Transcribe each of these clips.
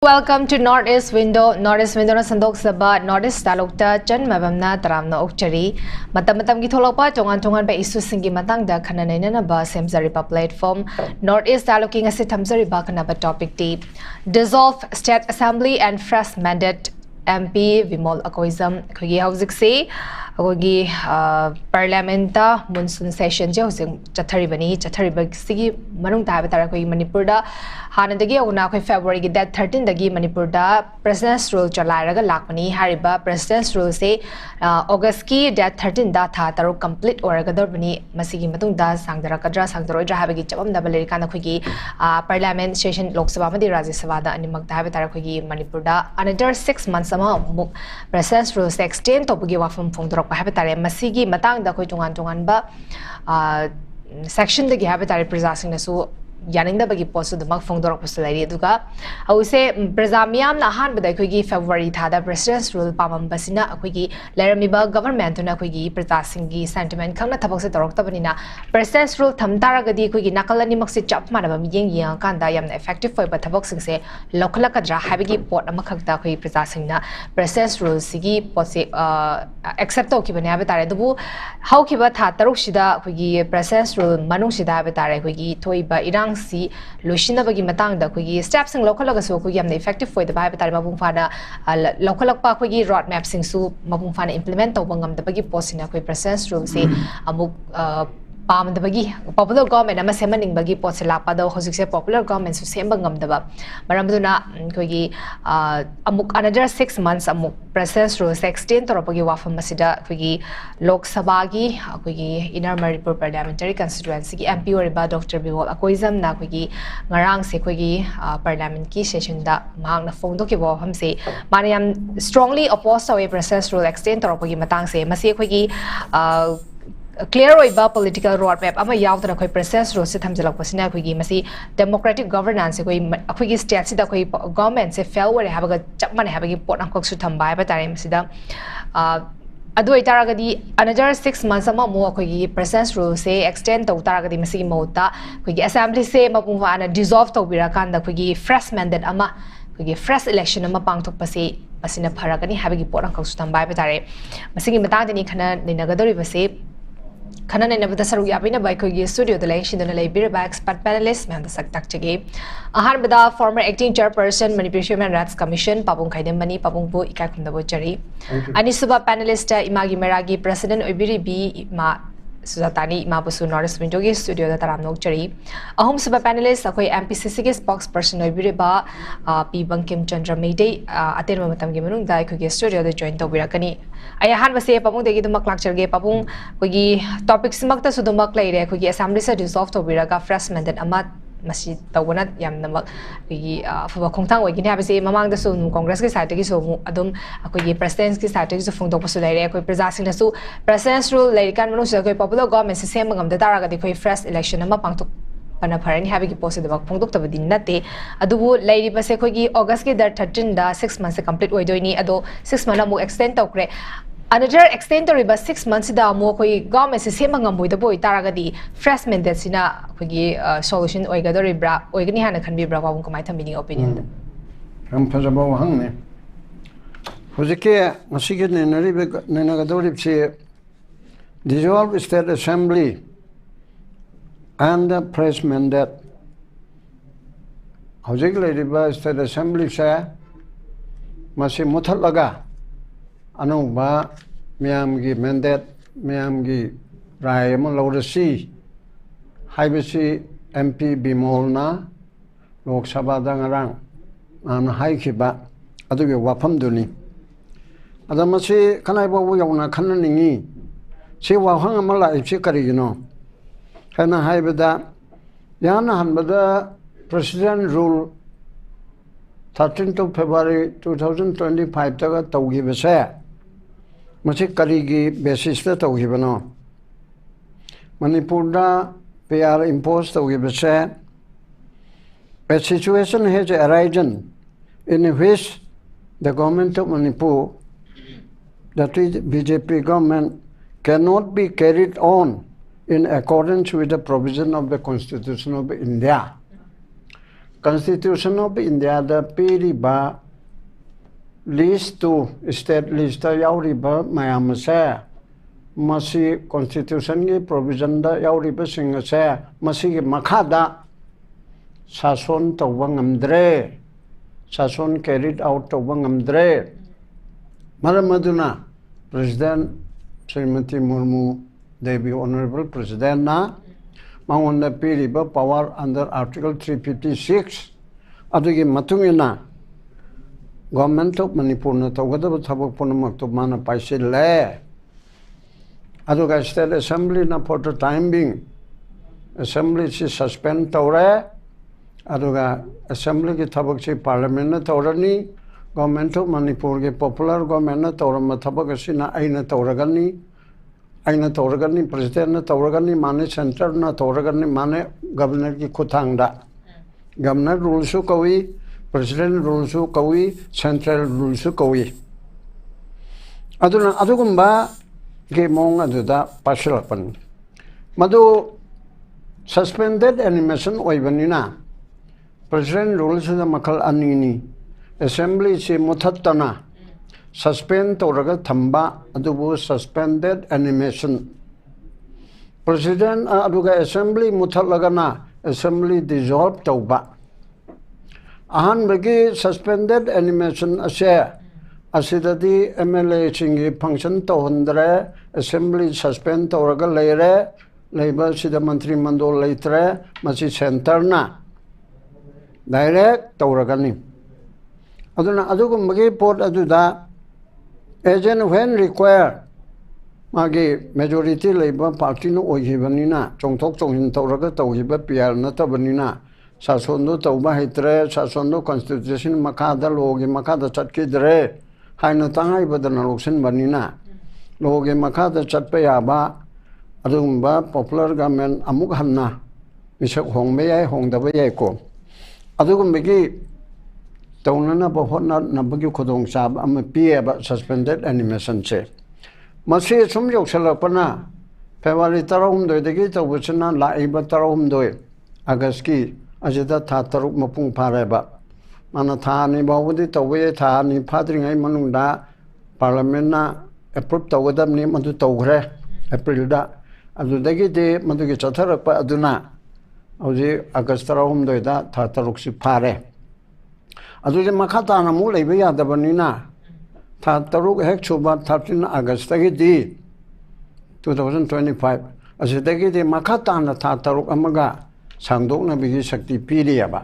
Welcome to Northeast Window. Northeast Window na sandok saba Northeast Talukta Chan Mabamna Taramna Okchari. Matam gi tholokpa tongan ba isu singi matang da khananai na ba semzari pa platform Northeast Taluking ase thamzari ba kana ba topic ti dissolve State Assembly and fresh mandate MP Vimol Akoizam khogi hauzik se agogi parliamenta monsoon session je hosing chathari ba sigi manung ta ba tara khoi Manipur da hanadagi aguna khoi February gi date 13 dagi Manipur da president's rule chalairaga lakmani hariba president's rule se August ki date 13 da tha taru complete oraga dorbani masigi matung da sangdara kadra sangdaroidra habagi chabam da baleri kana khoi gi parliament session lok sabha madi rajya sabha da animak da ba tara khoi gi Manipur da another 6 months ama muk president's rule se extend to bugi wafam phongdorok pa ha tare masigi matang da khoi tungan ba section da gi ha tare prajasing na su yaning da bagi post da mak phongdorok pasalai aduga ause prajamiam na han badai khoi gi February tha da president's rule pamam basina khoi gi lerami ba government na khoi gi prajasing gi sentiment khangna thabak se torok tabani na president's rule thamtara gadi khoi gi nakalani mak se chap mana bam yeng kan da yamna effective foi ba thabak sing se lokhala kadra habigi pot amakak da khoi prajasing na president's rule sigi pot se accept to ki bane ba tare dubu how ki ba tha taruk sida khoi gi president's rule manung sida ba tare khoi gi thoi ba irang si loshina bagi matang da khoi gi steps sing lokhala ga so khoi yamna effective foi da ba tare mabung fa da lokhalak pa khoi gi road map sing su mabung fa na implement to bangam da bagi posina khoi president's rule se amuk pam da bagi popular government ama semaning bagi pot se lapa da hojik se popular government su sem bangam da ba maram duna khoi gi amuk another 6 months amuk president's rule se extend to bagi wafam masida khoi gi lok sabha gi khoi gi inner Manipur parliamentary constituency gi MP oriba Dr. Bimol Akoizam na khoi gi ngarang se khoi gi parliament ki session da mahang na phone do ki wafam se maniam strongly opposed to a president's rule extend to bagi matang se masi khoi gi clear oiba political roadmap ama yawdana khoi president's rule se thamjalak pasina khoi gi masi democratic governance khoi khoi gi state sida khoi government se fail ware habaga chapman habagi pot angkok su thambai ba tare masida adu itaragadi another 6 months ama mo khoi gi president's rule se extend to taragadi masi mota khoi gi assembly se mapungwa na dissolve to bira kan da khoi gi fresh mandate ama khoi gi fresh election ama pangthok pase pasina pharagani habagi pot angkok su thambai ba tare masi gi matang dini khana ninagadori base khana ne nabada saru yabina bai khoi gi studio da lai shindona lai bir ba expert panelist man da sak tak chege ahan bada former acting chairperson Manipur Human Rights Commission Pabung Khaidem mani Pabung bu ikai khunda bo chari ani suba panelist imagi meragi president oibiri bi ma Suzatani Mabusu Northeast Window gi studio da taram nok chari ahom suba panelist akoi MPCC gi spokesperson oibiri ba P Bangkim Chandra Meidei aten matam gi manung dai khoi gi studio da join to birakani ai han base Pabung de gi dumak lecture ge Pabung khoi gi topic simak ta sudumak lai re khoi gi assembly se dissolve to biraga fresh mandate ama masi tawna yam namak gi afuba khongthang oi gi ne base mamang da su congress ki side gi so adum akoi gi president ki side gi so phong dok pasu lai re akoi praja sing da su president's rule lai kan manu se akoi popular government se sem ngam da tara ga di khoi fresh election ama pangtok pana pharani habigi post da phong dok tabadi nate adubu lai ri base khoi gi august ki dar 13 da 6 months se complete oi doini ado 6 month amu extend tokre another extend to riba 6 months da mo khoi government se sem ngam boi da boi taragadi fresh mandate sina khoi gi solution oi ga do ribra oi gani hana khanbi bra ba kamai thambini opinion da ram phajabo hang ne hojike masige ne nari ne na ga do rib se dissolve state assembly and the fresh mandate hojike le riba state assembly se masi muthal laga anuba miyam gi mandate miyam gi rai mo lawrasi haibasi MP Bimol na Lok Sabha da ngarang an hai khiba adu ge wafam duni adamasi kanai bo yawna khanna ningi se wa hang amala ipse kari gino kana haibada yana hanbada president rule 13th of February 2025 taga tawgi bese masi karigi basis ta tawgi bano Manipur da PR impose tawgi bese a situation has arisen in which the government of Manipur, that is BJP government, cannot be carried on in accordance with the provision of the Constitution of India. Constitution of India, the Piriba list to state list yauriba mayamase, masi Constitution ki provision da yauriba singase, masi ki makada sason tawang amdre, sason carried out tawang amdre. Maramaduna, President Srimati Murmu, Devi Honorable President na, Mangunda Piriba power under Article 356. Adugi matungina, Government of Manipur na tawgadaba thabak punamak to mana paisile. Aduga State Assembly na for the time being, Assembly si suspend tawre, aduga Assembly ki thabak si Parliament na tawrani, Government of Manipur ke popular government na tawrama thabak si na aina tawragani, President na tawragani, mane center na tawragani, mane Governor ki kuthangda. Governor rules kawi, President rules kawi, Central rules kawi. Adugumba ke mong aduda pasilapan. Madu suspended animation oibanina. President rules the makal anini. Assembly si muthattana. Suspend toraga thamba adubu suspended animation. President aduga Assembly muthatlagana. Assembly dissolved tauba. Ahan bagi suspended animation asya. Asidadi MLA chingi function tohundre. Assembly suspend toraga leire. Labor sida mantri mando leitre. Masi center na. Direct tauragani. Aduna adugum bagi port aduda. Agent when required. Magi majority labor party no ohibanina. Chongtok chonghin tauraga tauhiba PR na tabanina. Sasondo tauba hitre. Sasondo constitution makada logi makada chatki dre. Haina tangai badana loksin banina. Logi makada chatpe yaba. Adumba popular government amuk hanna. Misak hong mayay hong dabayay ko. Adugum bigi taunana bahona nabagi khodong sab am pieba suspended animation che. Masi sumjok salapana February tarawum doi degi tawbusana laiba tarawum doi August ki ajida tha taruk mapung phareba. Mana tha ni bawudi tawwe tha ni phadringai manungda parliament na approve tawgadam ni madu tawgre April da adudagi de madugi chatharakpa aduna auji August tarawum doi da tha taruk si phare. Aduji makata na mu leiba yadabanina tha taruk hek chuba 13 August tagi di 2025 asidagi di makata na tha taruk amaga sangdok na bigi shakti piriyaba.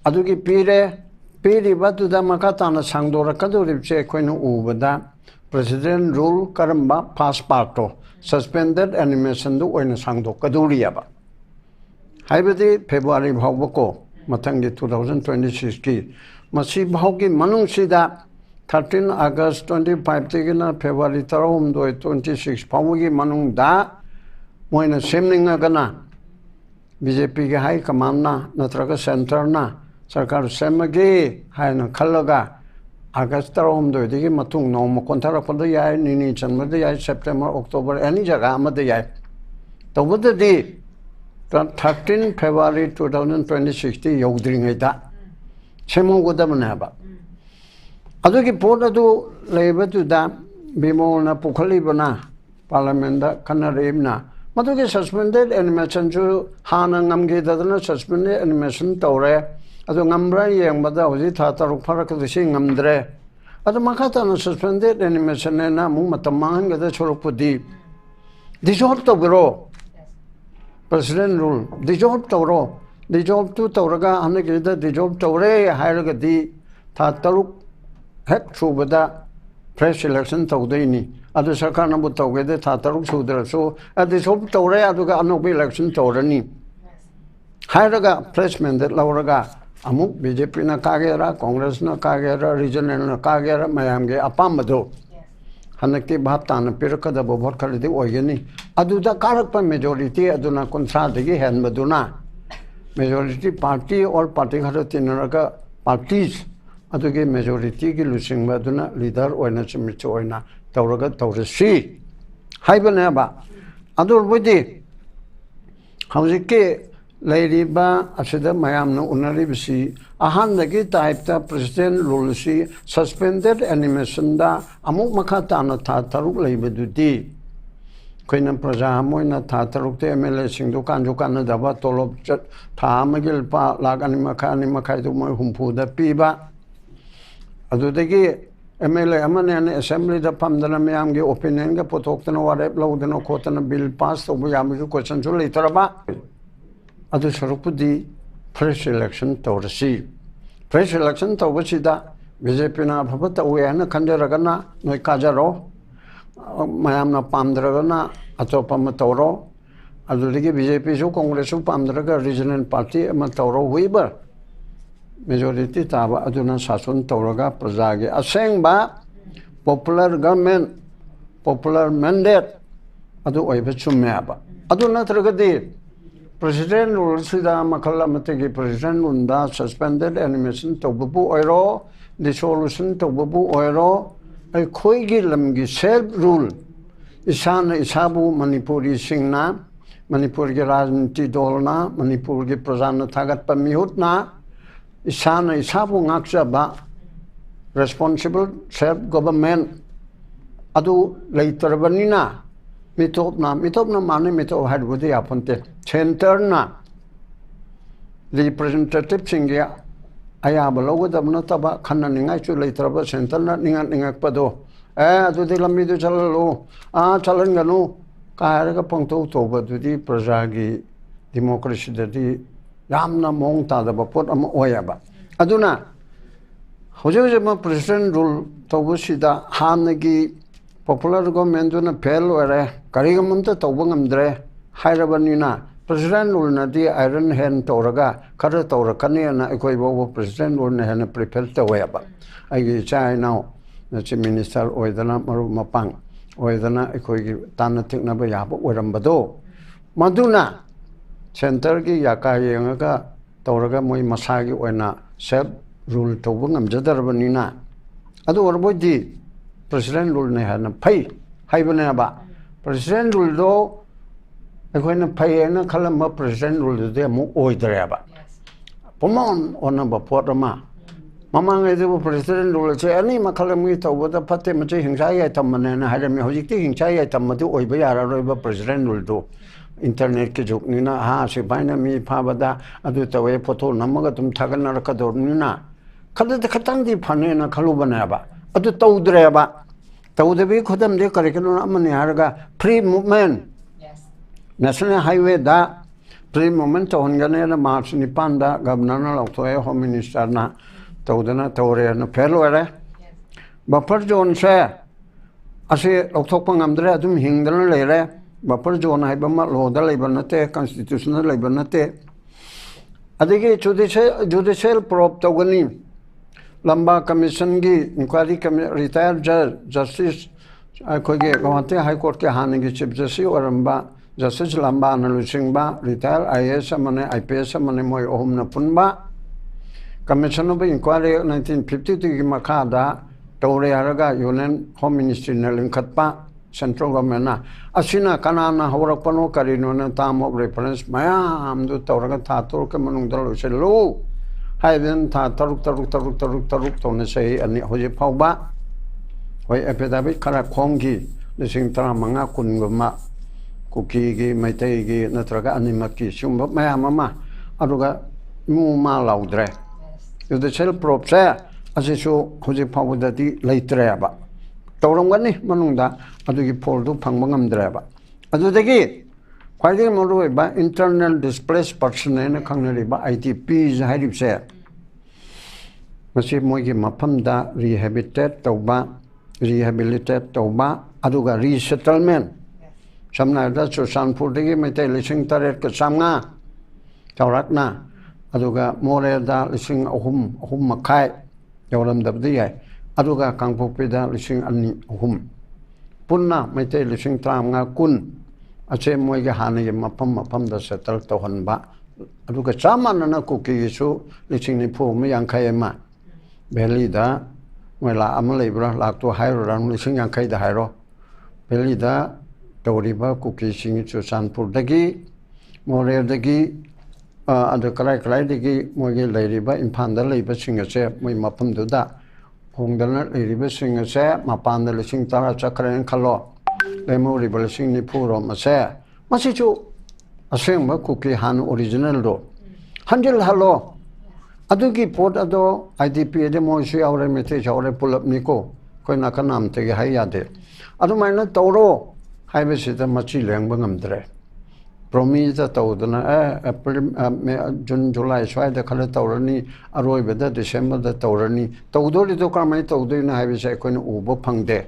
Adugi piri batuda makata na sangdora kaduripse koinu ubada President rule karamba passporto suspended animation du oina sangdok kaduriyaba. Haibadi February bhawbako Matangi 2026 ki masi bhauki manungsida 13 August 25 tigina February tarawum doi 26 bhauki manungda moina semninga gana BJP ki high command na natraga center na sarkar semagi haina khalaga August tarawum doi digi matung noma kontara pada yai nini chanmada yai September October any jaga amada yai tawbada di 13 February 2026 yaudringaida semogodamnaba adugi podadu leibatuda bimona pukhalibana parliament da kanarimna madugi suspended animation ju hana ngamge dadana suspended animation tawre adu ngamra yengbada hoji tha taruk farakadisi ngamdre adu makata na suspended animation na mu matamang gada chorupudi dissolve tawro President rule dissolve tawro dissolve tu tawraga amne gida dissolve tawre hairaga di tha taruk hek chubada fresh election tawdaini adu sarkar na bu tawgede tha taruk sudra so dissolve tawre aduga anobi election tawrani hairaga fresh mandate lawraga amuk BJP na kagera Congress na kagera regional na kagera mayamge apamado Hanaki Bhatana Piraka the Bobot Kalidi Oyeni Aduda Karakpa majority Aduna Contra the Hen Maduna majority party or party khara tinaraga parties adugi majority gi lusing baduna leader oina chimich oina tawraga tawrasi haibana ba adur budi hawjike lairiba asida mayamna unaribsi ahandagi type president rule si suspended animation da amuk makha tana tha taruk leibadudi koina praja moina tha taruk te mla singdu kanju kan daba tolob chat tha magil pa lagani makha du moi humpu da piba adudagi MLA amane assembly da pamdana mayam ge opinion ga potoktana warep lawdana khotana bill pass to yam ge question chu leitaraba adu sarupudi fresh election tawrasi fresh election tawbachida BJP na bhabata uyana khanderagana noi kajaro mayamna pamdragana atopama tawro adudagi BJP su Congress su pamdraga regional party ama tawro huiba majority taba aduna sasun tawraga prajage asengba popular government popular mandate adu oiba chummeaba aduna tragadi president rule sida makala mategi president unda suspended animation tobubu oiro dissolution tobubu oiro ai khoigi lamgi self rule isana isabu manipuri singna manipur ge rajniti dolna manipur ge prajana thagat pamihutna isana isabu ngaksa ba responsible self government adu leitarbanina mitopna mane mitop hadbudi aponte center na representative singya ayaba logodabna taba khanna ningai chu leitarba center na ningak pado adu de lammi du chalalo chalan ganu kairaga pangto toba dudi prajagi democracy dadi yamna mong ta da pot am oyaba aduna hoje ma president rule tobusida hanagi popular government na fail ware karigamanta tawbangamdre hairabanina president rule na di iron hand toraga kara torakani na ekoi bo president rule na hana prepare tawaba ai chai now na chief minister oidana maru mapang oidana ekoi tan thikna ba yaba orambado maduna center gi yakayenga tawraga moi masagi oina self rule tawbangamjadarbanina adu orbodi president rule ne hana phai haibana ba president rule do akoina phai na khalama president rule de mu oidre ba pomon ona ba potama mamang de president rule che ani makhalami tawbada phatte mache hingsa ya tamane na hairami hojikti hingsa ya tamadu oiba yara roiba president rule do internet ke joknina ha se baina mi phabada adu tawe photo namaga tum thagana rakadornina khadde khatang di phane na khalubana ba adu tawdre ba tawdebi khodam de karikano amani harga free movement national highway da free movement to hongane na march ni panda governor na loktoe home minister na tawdana tawre na phelo are buffer zone se ase lokthok pangamdre adum hingdana lere buffer zone haiba ma loda leibanate constitutional leibanate adigi judicial probe tawgani lamba commission gi inquiry retired justice akoge Guwahati high court ke hanagi chief justice oramba justice lamba analusingba retired IAS mane IPS mane moi ohum na punba commission of inquiry 1952 gi makada tawre haraga union home ministry na linkatpa central government na asina kanana horakpano karino na term of reference mayam du tawraga thatur ke manung dal uselu haiden tha taruk tona sei ani hoje phauba hoi affidavit khara khonggi lising tara manga kungma kuki gi maitai gi natraga animaki sumba mayama aruga mu ma laudre yude sel propsa asisu hoje phauda di leitre ba tawramgani manungda adugi poldu phangba ngamdre ba adudagi khwaidagi moru ba internal displaced person na khangnari ba IDPs hairipse masi moigi maphamda rehabilitate tawba aduga resettlement samna da Susanpur dagi maitai lising taret ka samnga tawrakna aduga more da lising ahum makai yawram dabdi yai aduga kangpokpi da lising ani ahum punna maitai lising tramnga kun ache moige hanagi mapam da settle tawhanba aduga chamana kuki su liching ni phu me yang khai ma beli da ngela amalai bra lak to hai ran liching yang khai da hai ro beli da tori ba kuki sing chu sanpur dagi more dagi adu kalai kalai dagi moge leiri ba imphal da lei ba sing che moi mapum du da hongdana leiri ba sing che mapan da liching tara chakran khalo lemo ri ba liching ni phu ro ma se masi chu aseng ba kuki han original do hanjil halo adugi pot ado IDP de mo shi aure mete chaure pulap ni ko koi na ka nam te hai ya de adu mai na toro hai be se da machi leng ba ngam dre promise da to dana april june july shwai da khala tawrani aroi be da december da tawrani to ri do ka mai to do na hai be se ko ni u bo phang de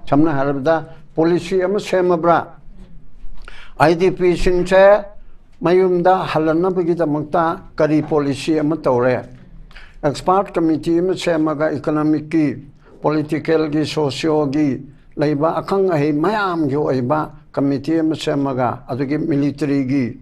chamna harab da policy am sema bra IDP sin che mayumda halana bagi da makta kari policy am tawre expert committee am semaga economic ki political ki socio ki leiba akhang ai mayam gi oiba committee am semaga adugi military gi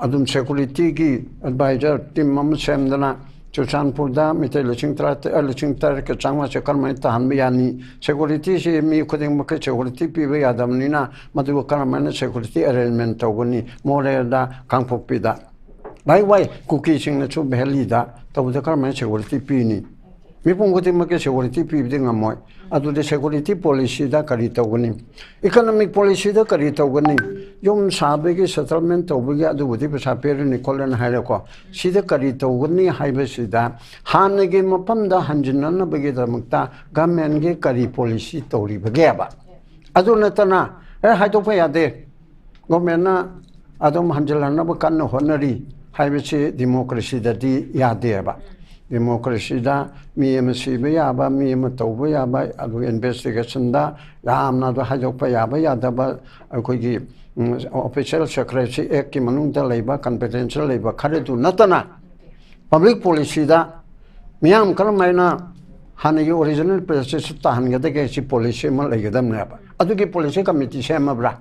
adum security ki advisor team am semdana Chochanpur da mitai leching tar ke changma chakar mai tahan bayani security si mi khuding ma security pi ba yadam ni na madu kar mai security arrangement tawgani more da kangphok pi da wai kuki sing na chu bheli da taw da kar mai security pi ni mi pung khuding ma ke security pi ding amoy adu de security policy da kari tawgani economic policy da kari tawgani yum sabe ki settlement tawgi adu budi pesa per ni kolen haire ko sida kari tawgani haibe sida han ge mapam da hanjin na bagi da mukta government ge kari policy tawri bage ba adu natana hai to pa yade government na adum hanjil na ba kan honari haibe si democracy da di yade ba democracy da mi em si ba ya ba mi em to ba ya ba adu investigation da yam na do hajok pa ya ba ya da ba ko gi official secretary ek ki manung da leiba confidential leiba khare tu natana public policy da miyam karamai na hanagi original process ta hanga da ke si policy ma legadam na ba adu ki policy committee se ma bra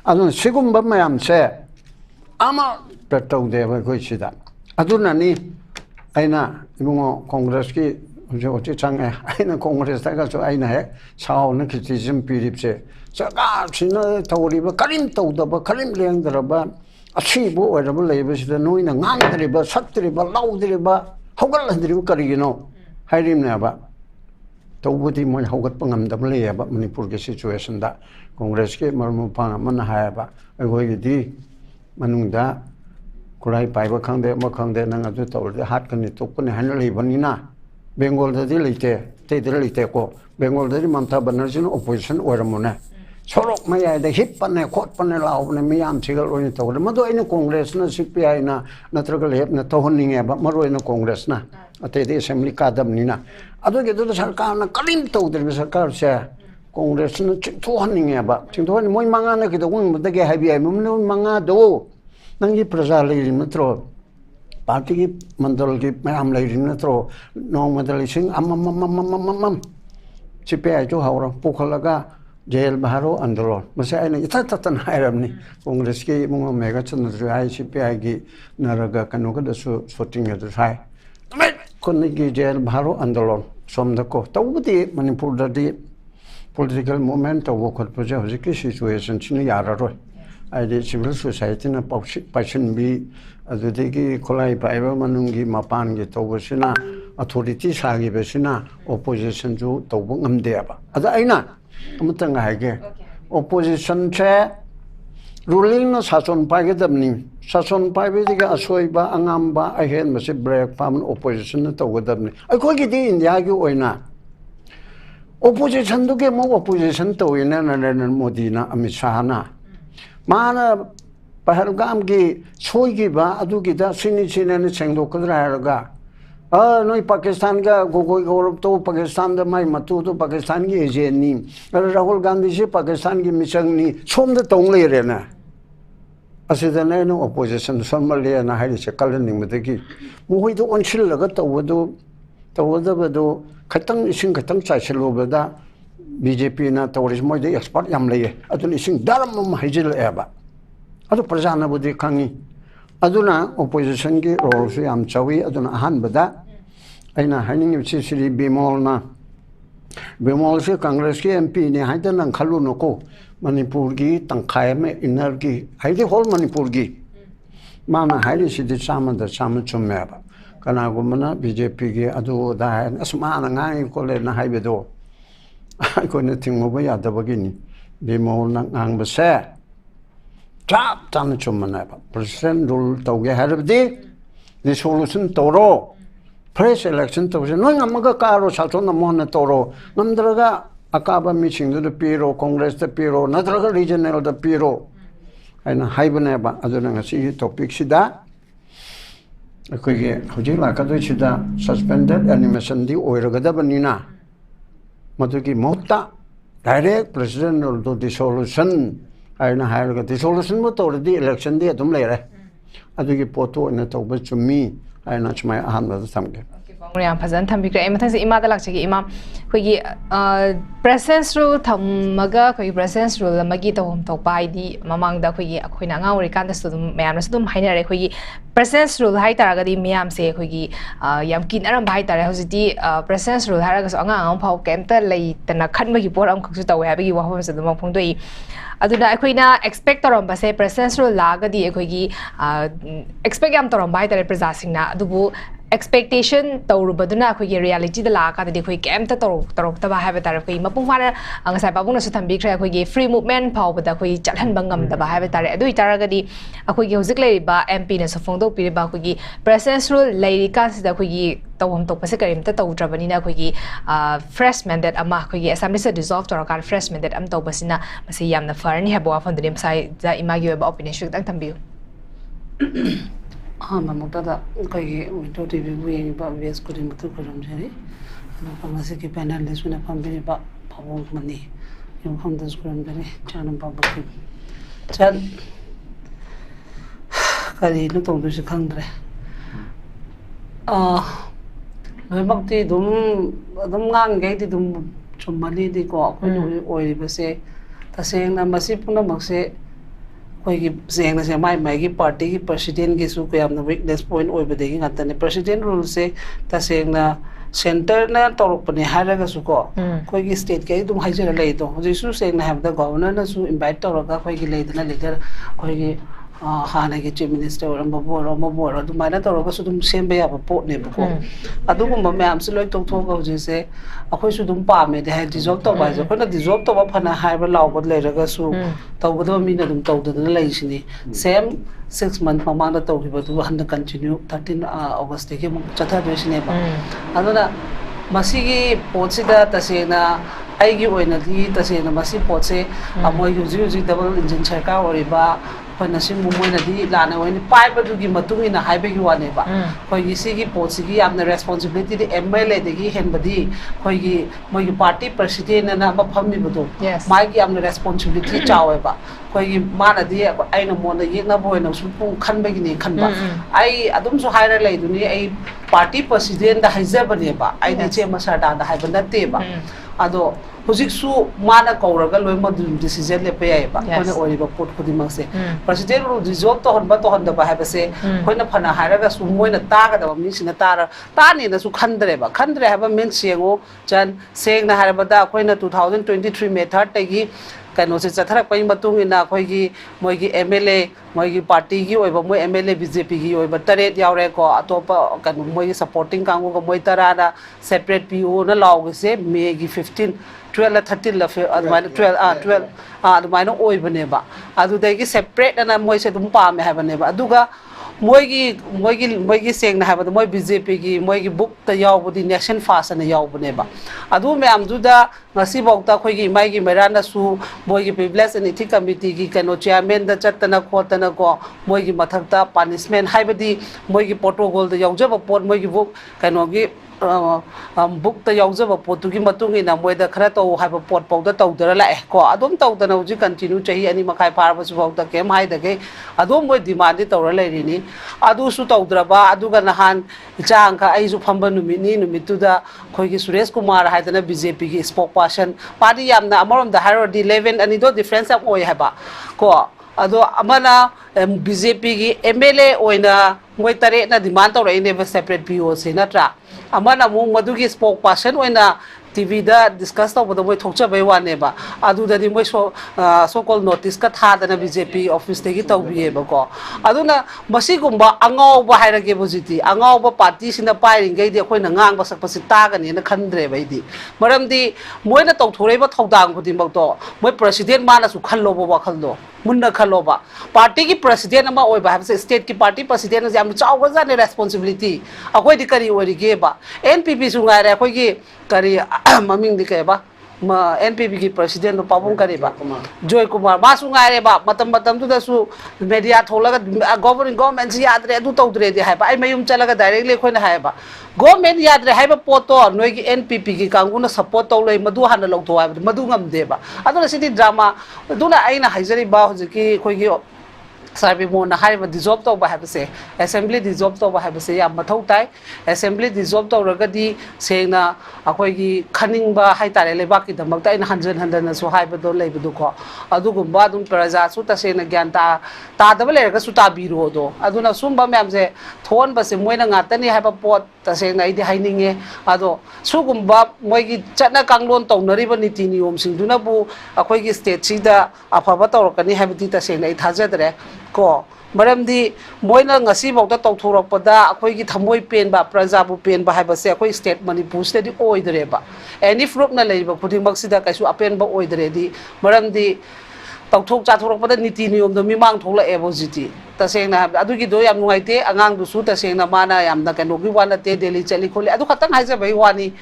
adu sigum ba mayam se ama petau de ba ko si da adu na ni aina ibungo congress ki jo ti chang aina congress ta ga so aina he sao na criticism pirip se saka china tawri ba karim tawda ba karim leng dra ba achi bo ora ba lei ba sida noi na ngang dri ba sat dri ba lau dri ba hogal dri ba kari no hairim na ba tawbudi mo hogat pangam da le ba manipur ke situation da congress ke marmu pa man ha ba agoi gi di manung da kurai pai ba khang de ma khang de nang adu tawr de hat kan ni tok ne han lei bani na bengal da di leite te de leite ko bengal da di mamta banerjee opposition oramona sorok maya da hip pane khot pane law ne miyam chigal oi to ma do ina congress na CPI na natraga lep na to honinge ba maroi na congress na ate de assembly ka dam ni na adu ge do sarkar na kalim to de sarkar se congress na to honinge ba ching to moi manga na ki do ung da ge habi ai mum manga do nangi praja leiri matro party ki mandal ki mayam leiri matro no mandal sing am CPI jo hawra pukhalaga jail baharo andalon masa ai tatan hairam ni congress ki munga mega chan rai CPI gi naraga kanu ka da shooting ya rai kon gi jail baharo andalon somda ko tawdi manipur da di political movement to khot proje hojiki situation chini yara roi ai de civil society na passion bi adudegi kolai paiba manungi mapan gi tawsina authority sagi besina opposition ju tawbu ngamde ba ada aina amutang haige opposition che ruling na sason paige damni sason paibe diga asoiba angamba ahen mase break pam opposition na tawgadamni ai ko gi di india gi oina opposition do ge mo opposition tawina Narendra Modi na Amit Shah na mana pahalgam gi soigi ba adugi da sini ne chengdo kadra ga noi Pakistan ga gogoi gorop to Pakistan da mai matu to Pakistan gi eje ni Rahul Gandhi ji Pakistan gi misang ni som da tong le re na asida ne no opposition sommal le na hai se kal ni mate gi mo hoi do onchil la ga to ba do khatang ising khatang chai chelo ba da BJP na tawris moi de expert yam le adun ising daram ma hijil eba adu prajana budi khangi aduna opposition ki role su yam chawi aduna ahan bada aina haning yu Sri Bimol na Bimol se Congress ki MP ni haitan nang khalu noko Manipur ki tangkhai me inner ki haidi whole Manipur ki mana haidi sidi sama da sama chumme ba kana gumana BJP ki adu da asma na ngai ko le na haibe do ko ne tingo ba ya da bagini Bimol na ngang ba se tap tan chumana ba president rule tawge harabdi resolution toro fresh election tawse no ngamaga karo salton na mon toro namdraga akaba meeting the piro congress the piro nadraga regional the piro aina haibane ba aduna ngasi topic sida akoge hojila ka do sida suspended animation di oiraga banina maduki motta direct president rule dissolution aina hairaga dissolution mo to di election di adum leire adugi poto na tawba chumi aina chmai ahan da samge Yang Pazan Tambikra, Ematang Ima the Laxi Imam, Quiggy presence rule, Tamaga, Quig presence rule, Magita home to buy the Mamang da Quiggy, Aquina, Ricandas to the Mamsum, Hiner, Quiggy, presence rule, Haitaragadi, Miam say Quiggy, Yamkin and Baita, Hosity, presence rule, Haragas on Pau Kenta, late than a Kanmaki port on Kusuta, where you were at the Mopundui. Aduna Aquina expect on Base presence rule laga di Quiggy, expect am to buy the representing Dubu. Expectation tawrubaduna akhoi reality da la ka de khoi kem ta torok ta ba ha ba tar khoi mapung fana angasai babung na su thambi khra khoi free movement phaw ba da khoi chalhan bangam da ba ha ba tar adu tar ga di akhoi gi hojik lei ba MP na su phong do pi ba khoi gi presence rule lei ka si da khoi gi tawam tok pase karim ta taw trabani na khoi gi fresh mandate ama khoi gi assembly se dissolve tor ka fresh mandate am taw basina masi yamna farni ha ba fon de sai za imagi ba opinion shuk tang thambi Mamata, window TV, we always could in Mutukurum Jerry. Pamasiki panelists when a company about Pavon money. You come this Granberry, Chan Babakim. Chan Kali, not on the country. Bakti Dum gated Chumali, the go, or say, the saying, I must see Punamaxe. Saying as my Maggie party, President Gisuka, the weakness point over the king at the President rule say, the saying center na Toropani Haragasuko, Quaggy state gate to Hajar later. Jesus saying have the governor to invite Toroka, Quaggy later, later, Quaggy Hanagi Chief Minister or Mabor, to my Toroka, so to same bay up a port neighbor. I don't know, ma'am, so like to talk of this say, a question to Palme, they had dissolved by the point of dissolved upon a higher law, but later go so. Tawado mina dum tawdo na laisini same 6 month mamanda tawhiba tu handa continue 13 August ke mo chatha dresine ba adona masigi potsida tasena aigi oina di tasena masi potse amoi yuji double engine chaka oriba khona sim moina di lana oini paiba du gi matungi na haibe gi wane ba khoi gi sigi potsigi amna responsibility di MLA de gi henbadi khoi gi moi gi party president na ba phammi budo mai gi amna responsibility chawe ba khoi gi mana di aina mona yekna boina su pu khanba gi ni khanba ai adum so haira lai duni ai party president da haizabane ba ai ne che masada da haibanda te ba ado hujik su mana kauraga loima decision le pe ai ba kona ori ba pot khudi mase president ru dissolve to honda ba ha ba se koina phana haraga su moina ta ga da mi sina ta ni na su khandre ha ba men sengo chan seng na har ba da koina 2023 method ta gi kano se chathara pai matung ina khoi gi moi gi MLA moi gi party gi oi ba moi MLA BJP gi oi ba tare yaure ko atopa kano moi gi supporting kangu ko moi tara da separate PO na law gi se May gi 15 12 13 la fe admai 12 admai no oi bane ba adu dai gi separate na moi se dum pa me ha bane ba aduga moi gi seng na ha ba moi BJP gi moi gi book ta yaw budi nation fast na yaw bane ba adu me am du da ngasi bokta khoi gi mai gi merana su moi gi privilege and ethics committee gi kano chairman da chatana khotana ko moi gi mathakta punishment haibadi moi gi protocol da yaw jaba pot moi gi book kano gi book ta yaw jaba pot gi matung ina moi da khara to haiba pot pau da tau dara la ko adom tau da no ji continue chahi ani makai par ba su bokta kem hai da ge adom moi demand di tawra lai ri ni adu su tau dra ba adu ga nahan chang ka ai su phamba numit tu da khoi gi Suresh Kumar haidana BJP gi spokesperson party yamna amarom da hierarchy 11 ani do difference am oi haba ko ado amana BJP gi MLA oina moi tare na demand tor ine ba separate POC natra amana mu madugi spokesperson oina TV da discuss to bodo moi thokcha bai wane ba adu da di moi so called notice ka tha da na BJP office te gi taw biye ba ko aduna masi gumba angau ba haira ge bojiti angau ba party sina pai ring ge de khoi na ngang ba sak pasi ta ga ni na khandre bai di maram di moi na taw thorei ba thodang khudi mak to moi president ma na su khallo ba khal do munna khalo ba party ki president ama oi ba state ki party president na jam chaw ga ne responsibility akoi di kari ori ge ba NPP su ngai ra khoi gi kari maming di ke ba ma NPP ki president no pabung kari ba Joy Kumar ma su ngai re ba matam tu da su media thola ga government si yad re du taw dre di hai ba ai mayum chala ga directly khoi na hai ba government yad re hai ba poto noi ki NPP ki kangu na support taw lei madu han lo to hai madu ngam de ba aduna sidi drama duna aina haijari ba hojiki khoi gi Sarbi mo na hai ba dissolve to ba hai se assembly dissolve to ba hai se ya mathau tai assembly dissolve to ra ga di sengna akoi gi khaning ba hai tare le ba ki damak ta in hanjan na so hai ba do lei bu ko adu gum ba dun praja su ta sena gyan ta da ba le ga su ta bi ro do aduna sum ba myam se thon ba se moi na nga ta ni hai ba pot ta sena I di hai ninge ado su gum ba moi gi chatna kanglon to nari ba niti niyom sing duna bu akoi gi state si da afa ba to ka ni hai ba ti ta sena I thaja dre ko maram di moina ngasi bau ta tawthurok pada akhoi gi thamoi pen ba praja bu pen ba haiba se akhoi state manipur state di oi dre ba any fruit na leiba khuding mak sida kaisu apen ba oi dre di maram di tawthok cha thurok pada niti niyom do mimang thokla ebojiti ta sengna adu gi do yam nungai te angang du su ta sengna mana yam na kano gi wana te delhi chali kholi adu khatang haija bai wani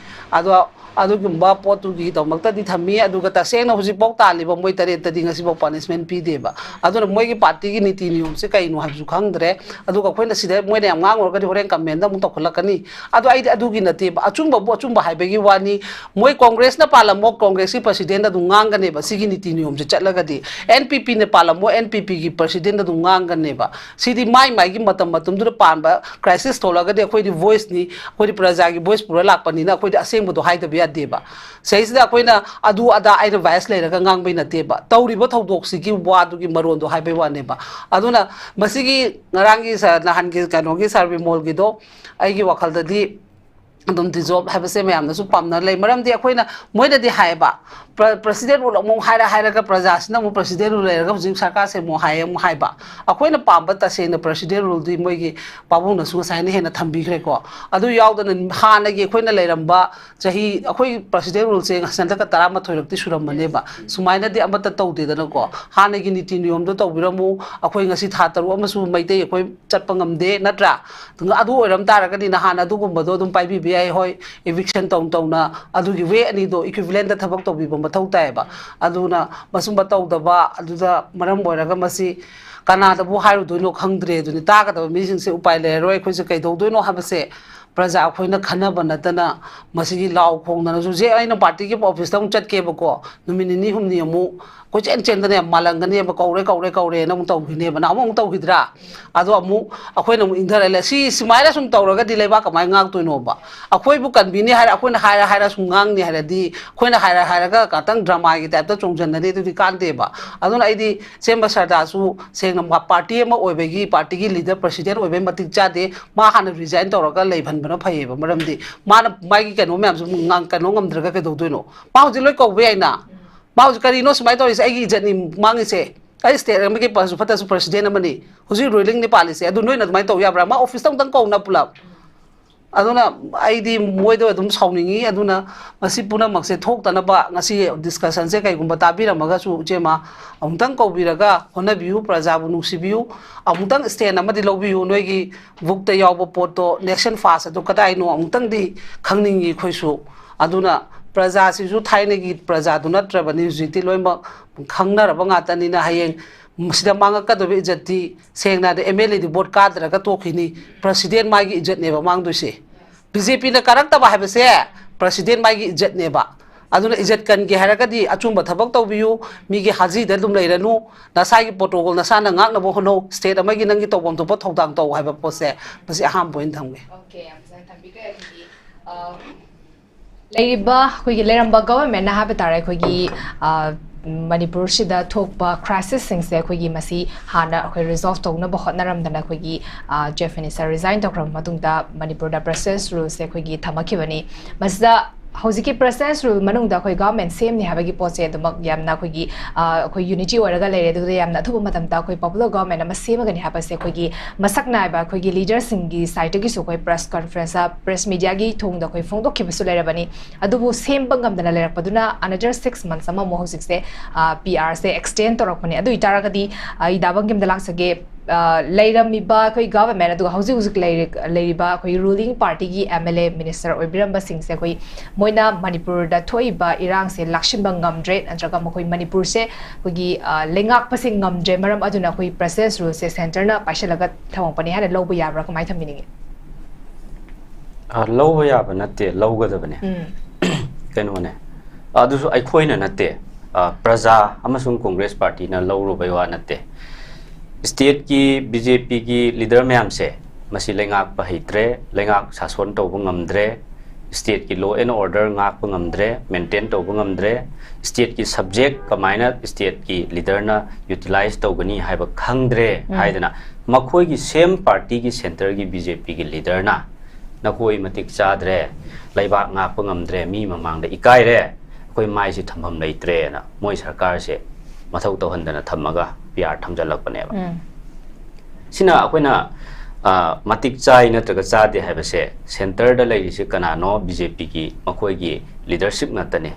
adu gumba potu gi to makta di thami adu ga ta sengna huji bok ta li ba moi tare ta di ngasi bok punishment pi de ba adu moi gi party gi niti niyom se kai nu habju khang dre adu ka khoina sida moi ne ngang or ga di horen comment da mu to khola kani adu gi nate ba achum ba hai be gi wani moi congress na palamo congress ki president da du ngang ga ne ba sigi niti niyom se chatla ga di NPP ne palamo NPP ki president da du ngang ga ne ba sidi mai gi matam du pan ba crisis thola ga de khoi di voice ni khoi di praja gi voice pura lak pani na khoi di aseng bu do hai da bi deba seisida koina adu ada ai vice le ga ngang bai na teba tauri ba thodok si ki wa du gi maron do hai bai wa ne ba aduna masigi ngarangi sa nahan gi kanogi sarvi mol gi do ai gi wakhal da di adum dissolve have se mayam na su pamna lei maram di akoina moida di hai ba president ul mo haira ga praja sina mo president ul le ga jing sarkar se mo hai ba akoina pamba ta se na president ul di moi gi pabu na su sai ne he na thambi khre ko adu yaw da ha na gi akoina leiramba chahi akoi president ul se santa ka tara ma thoirak ti suram mane ba sumaina di amata taw de da na ko ha na gi niti niyom do taw biramu akoi ngasi tha taru ama su maite akoi chatpa ngam de natra adu oiram tara ga di na ha na du gum do dum pai bi ai hoi eviction tong na adu gi we ani do equivalent da thabak to bi ba mathau tai ba aduna masum ba taw da ba adu da maram boira ga masi kana da bu hairu do no khangdre du ni ta ga da mi sing se upai le roi khoi se kai do no ha ba se praja khoina khana banatana masigi law khong na ju je aina party ki office tang chat ke ba ko numini ni humni amu ko chen da ne malang ne ba kaure na mu taw ne ba na mu taw hidra ado amu akhoi na mu indhar le si simaira sum taw ga dilai ba kamai ngak to no ba akhoi bu kan bi ni har akhoi na haira sum ngang ni har di khoi na haira ga ka tang drama gi ta chong jan na de kan de ba ado na ai di semba sarda su seng na party ma oi be gi party gi leader president oi be matik cha de ma han resign to ga lei bhan bana phai ba maram di ma na mai gi kan no myam su ngang kan no ngam dra ga ke do no ma hu ji loi ko be ai na mau kari no semai tori ai gi jani mangi se ai state am ki pasu phata su president amani huji ruling ni policy adu noi na mai to ya bra ma office tang ko na pula aduna ai di moi do dum sauningi aduna masi puna makse thok ta na ba ngasi discussion se kai gum bata bi ramaga su chema amtang ko biraga hona biu praja bu nusi biu amtang state na madi lobiu noi gi bukta yaw bo poto nation fast adu kadai no amtang di khangningi khoisu aduna praja si ju thaine gi praja du natra bani jiti loima khangna ra banga tani na hayeng musida manga ka do be jati sengna de MLA di board ka dra ka to khini president ma gi ijat ne ba mang du se BJP na karak ta ba ha se president ma gi ijat ne ba aduna ijat kan gi haraka di achumba thabak to biu mi gi haji da dum leiranu na sai gi protocol na sana ngak na bo hono state ma gi nang gi to bom to po thodang to ha ba po se basi aham point thamge okay am san thambi ka gi Leiba, we get Leramba government, I have a tare, Manipur sida thokpa crisis singse akhoi masi hana akhoi resolve tawna ba hotnaramdana akhoi chief minister resign tokram matungda Manipur da process rules akhoi thamakhibani masda Hosiki process rule manung da khoi government same ni habagi poche dumak yamna khoi gi khoi unity oraga lere du yamna thuba matam ta khoi popular government ama same ga ni haba se khoi gi masak nai ba khoi gi leaders sing gi site gi su khoi press conference press media gi thong da khoi phongdok ki bisu lere bani adubu same bangam da lere paduna another 6 months ama mo hosik se PR se extend torok pani adu itara ga di idabang gim da lak sage leiramiba khoi government adu hausi husik leiriba khoi ruling party gi MLA minister oibiramba sing se khoi moina Manipur da thoiba irang se lakshinba ngamdre antraga mkhoi Manipur se khoi lengak pasing ngamdre maram aduna khoi process rule se center na paishalaga thawang pani hana lobu yabra kamai thamini lobu yaba natte logadabane keno ne adu so ai khoina natte praja amasung congress party na lawro baiwa natte state ki BJP ki leader mayam se masi lengak pahitre lengak sason to ngamdre state ki law and order ngak ngamdre maintain to ngamdre state ki subject kamaina state ki leader na utilize to gani haiba khangdre haidana makhoi ki same party ki center ki BJP ki leader na nakoi matik chadre laibak ngak ngamdre mi mamang da ikai re koi mai si thamam leitre na moi sarkar se mathau to handana thamaga PR thamjalak paneba sina akoina matik chai na traga chade haibase center da lai se kanano BJP ki makoi gi leadership na tane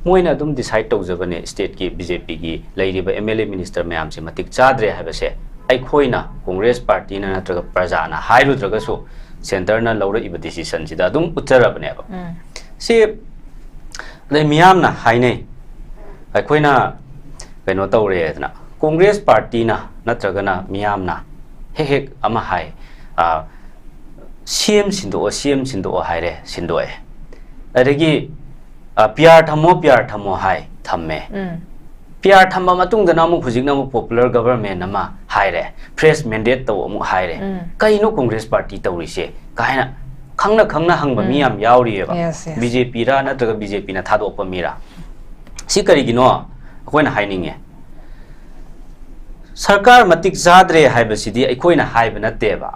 moina dum decide tawjabane state ki BJP ki lairiba MLA minister mayam se matik chadre haibase ai khoina congress party na traga praja na hairu traga so center na laura iba decision sida dum uttarabane ba si dai miyam na haine ai khoina keno tawre na congress party na natragana miyam na hek ama hai CM sindo haire sindoe adagi PR thamo hai thamme PR thamba matung da namu khujik namu popular government nama haire fresh mandate to amu haire kaino congress party tawri se kaina khangna hangba miyam yauri eba BJP ra natraga BJP na thadokpa mira si karigino akoina haininge sarkar matik zadre haibasidi aikoina haiba natteba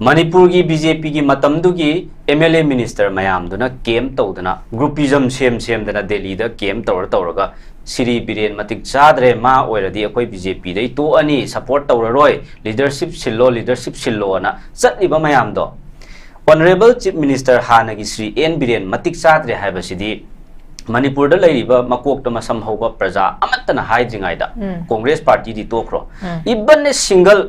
Manipur gi BJP gi matamdu gi MLA minister mayam duna kem tawdana groupism sem dana Delhi da kem tawraga Siri Biren matik chadre ma oiradi akoi BJP dai to ani support tawraroi leadership sillo na chatliba mayam do honorable chief minister hanagi Sri N Biren matik chadre haibasidi Manipur da lairiba makok ta masam hoba praja amatana haidringai da Congress party di tokro ibanne single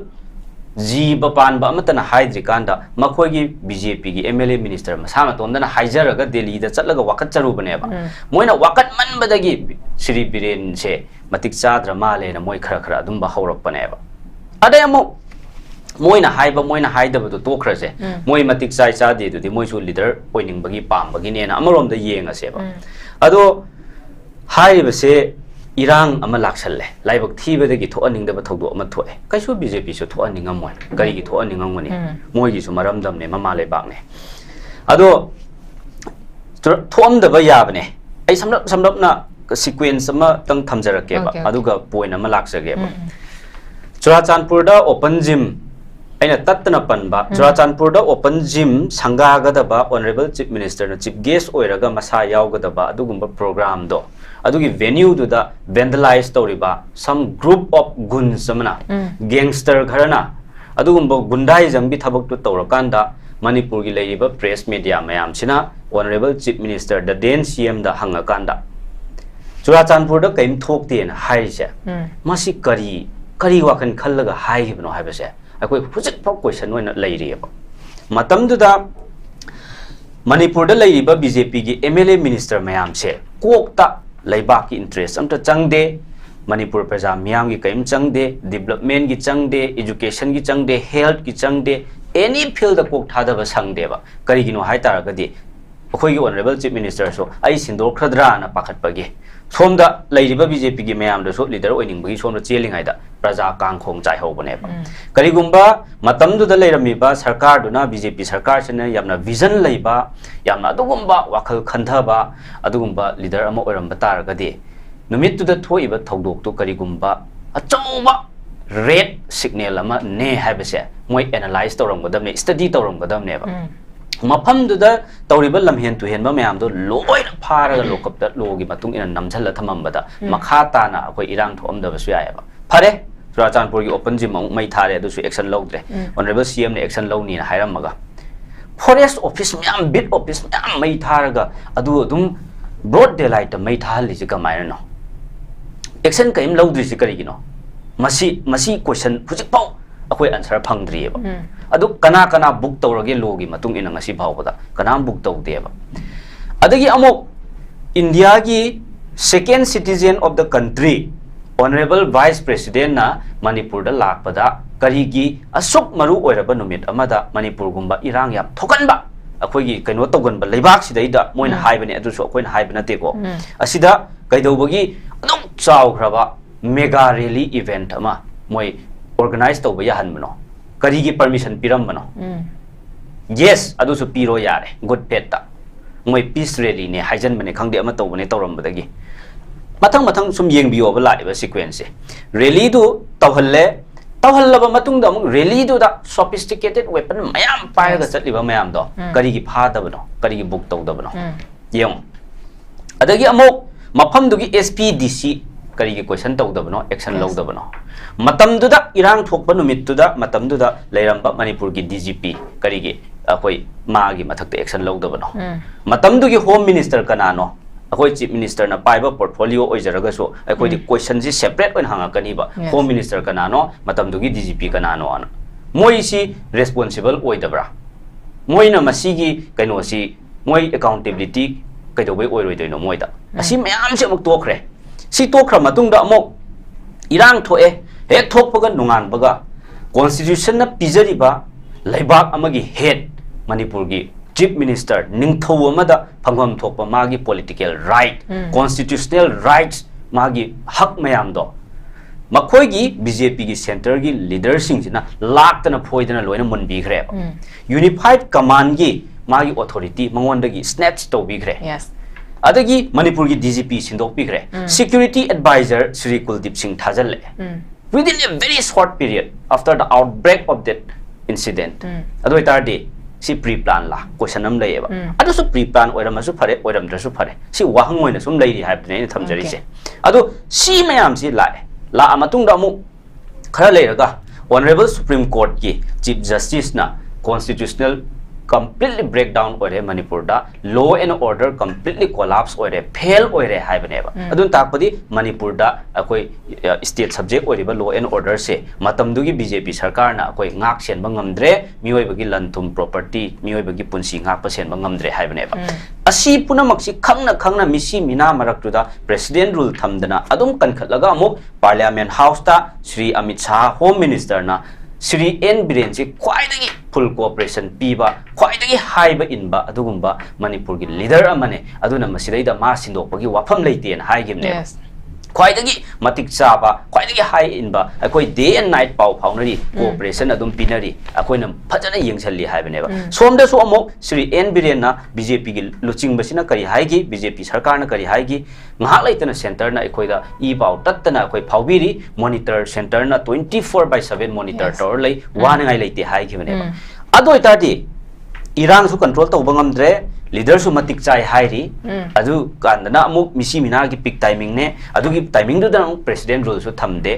jiba panba amatana haidrikanda makhoi gi BJP gi MLA minister masama tomdana haijaraga Delhi da chatlaga wakat charu baneba moina wakat manbadagi Sri Biren se matik chadra male na moi khara dum ba haurak paneba adai amo moina haidaba to tokrase moi matik chai cha de du di moi su leader poining bagi pam bagi ne na amarom da yenga seba ado haibase irang ama laksalle laibak thibadagi thoaningdaba thogdo ama thoe kaisu BJP su thoaningam moi kari gi thoaningam ngani moi gi su maramdam ne mama lebak ne ado thomdaba yabne ai samlap na sequence ama tang thamjarake ba aduga point ama laksage ba Churachandpur da open gym aina tattana panba Churachandpur da open gym sangagadaba honorable chief minister na chief guest oiraga masa yawgadaba adugumba program do adugi venue du da vandalize toriba some group of guns samana gangster gharana adugumba gundai bi thabak tu torakanda Manipur gi leiba press media mayam sina honorable chief minister da den CM da hangakanda Churachandpur da kaim thokte na haise masi kari wakan khallaga haibno haibase akoi hujik pok question oina leiriba matam du da Manipur da leiriba BJP gi MLA minister mayam se kokta laibak ki interest amta changde Manipur praja miyam gi kaim changde development gi changde education gi changde health gi changde any field da kok thada ba sangde ba kari gino hai tar ga di akhoi gi honorable chief minister so ai sindor khadra na pakhat pagi somda leiriba BJP gi mayam da so leader oining bagi somda chelingai da praja kangkhong chai ho bane ba kari gumba matam du da leirami ba sarkar du na BJP sarkar sene yamna vision leiba yamna adugumba wakhal khandha ba adugumba leader ama oiram batar ga di नुमित्तुदा थोइबा थौदोक्तु करिगुम्बा अचौबा red signal अमा ने हाइबसे मोय analyse तौरमगदमने study तौरमगदमनेबा मफमदुदा तौरिबा लमहेन तुहेनबा मयामदो लोइना फारगा लोकप्ता लोगी मतुंग इन नमझल थममबदा मखा ताना अखोय इरांग थोमदबसु यायबा फरे चुराचांदपुर की open gym मई थारे अदुसु एक्शन लौद्रे ऑनरेबल सीएम ने एक्शन लौनी ना हायरमगा फॉरेस्ट ऑफिस म्याम बिट ऑफिस म्याम मई थारगा अदु अदुम ब्रॉड डे लाइट मई थाहलिसि कमायनो एक्शन कयम लौद्रिसि करिगिनो मसी मसी क्वेश्चन हुजिक पाउ अखोय आंसर फंगद्रिएबा अदु कना कना बुक तौरगे लोगी मतुंग इन ngasi भावबदा कनाम बुक तौदेबा अदगी अमो इंडिया की second citizen of the country honourable vice president ना मणिपुर दा लाकपदा करिगी असुक मरु ओइरबा नुमित अमदा मणिपुर गुम्बा इरांग याम थोकनबा अखोयगी कइनो तौगनबा लेबाक सिदैदा मोइन हाइबने अदुसु अखोइन हाइबना तेको असिदा कइदौबगी अदुम चावख्रबा मेगा रैली इवेंट अमा मोय ऑर्गेनाइज तौबा याहनबनो करिगी परमिशन पिरमबनो यस अदुसु पिरो यारे गुड पेटा मोय पीस रैली ने हाइजनबने खंगदे अमा तौबने तौरमबदगी मथंग मथंग सुम येंबियोबा लाइबा सीक्वेंस से रैली दु तौहल्लबा मतुंग दा रैली दु दा सोफिस्टिकेटेड वेपन मयाम पायगा चटलिबा मयाम दो करिगी फादबनो करिगी बुक तौदबनो यें अदगी अमो मफम दुगी एसपीडीसी करिगी क्वेश्चन तौदबनो एक्शन लौदबनो मतमदुदा इरांग थोकबा नुमित्तुदा मतमदुदा लेरंबा मणिपुर की डीजीपी करिगी अखोय मागी मथक्ते एक्शन लौदबनो मतमदुगी होम मिनिस्टर कनानो अखोय चीफ मिनिस्टर ना पाइबा पोर्टफोलियो ओइजरगसो अखोय क्वेश्चन जी सेपरेट ओन हांगाकनिबा होम मिनिस्टर कनानो मतमदुगी डीजीपी कनानो अन मोइसी रेस्पोंसिबल ओइदबरा मोइना मसीगी कैनोसी मोइ अकाउंटेबिलिटी कैदोबै ओइरोइदैनो मोइदा असि मयाम से अमुक तोखरे सी तोखरा मतुंगदा अमुक इरांग थोए हेक थोकपगा नुंगानबगा कॉन्स्टिट्यूशन ना पिजरिबा लेबाक अमगी हेड मणिपुर की चीफ मिनिस्टर निंगथौ अमदा फंगम थोकपा मागी पॉलिटिकल राइट कॉन्स्टिट्यूशनल राइट्स मागी हक मयाम दो मखोयगी बीजेपी की सेंटर की लीडर सिंगसिना लाक्तना फोइदना लोइना मुनबिखरे यूनिफाइड कमांड की मागी अथॉरिटी मंगोंदगी स्नैच तौबिखरे अदगी मणिपुर की डीजीपी सिंदोकबिखरे सिक्योरिटी एडवाइजर श्री कुलदीप सिंह थाजले within a very short period after the outbreak of that incident adoi tardi si pre plan la question am layeba adu su pre plan oiramasu phare oiramdrasu phare si wahang oina sum lairi haibne ni thamjari se adu si mayam si la amatung da mu khara leiraga honorable supreme court ki chief justice na constitutional completely break down oire manipur da law and order completely collapse oire fail oire haibneba adun takpadi manipur da akoi state subject oire law and order se matam dugi bjp sarkar na akoi ngak sen bangamdre mioi bagi lanthum property mioi bagi punsi ngak pa sen bangamdre haibneba asi punamak si khangna misi mina maraktu da president rule thamdana adum kankhatlaga amuk parliament house ta Shri Amit Shah home minister na Shri N Biren ji khwaidagi full cooperation piba khwaidagi haiba inba adugumba manipur gi leader amane aduna masidaida ma sindokpagi wafam leite na haigimne khwaidagi matik chaba khwaidagi high inba akoi day and night pau phaunari cooperation adum pinari akoi nam phajana yengsalli haibane ba somda so amok Shri N Biren na BJP gi luching basina kari haigi BJP sarkar na kari haigi ngahak laitana center na akoi da e pau tattana akoi phawbiri monitor center na 24/7 monitor tower lai wanangai leite haigibane ba adoi tadi Iran su control tauba ngamdre leader su matik chai hairi adu kandana amuk misi mina gi peak timing ne adu gi timing du da president rule su thamde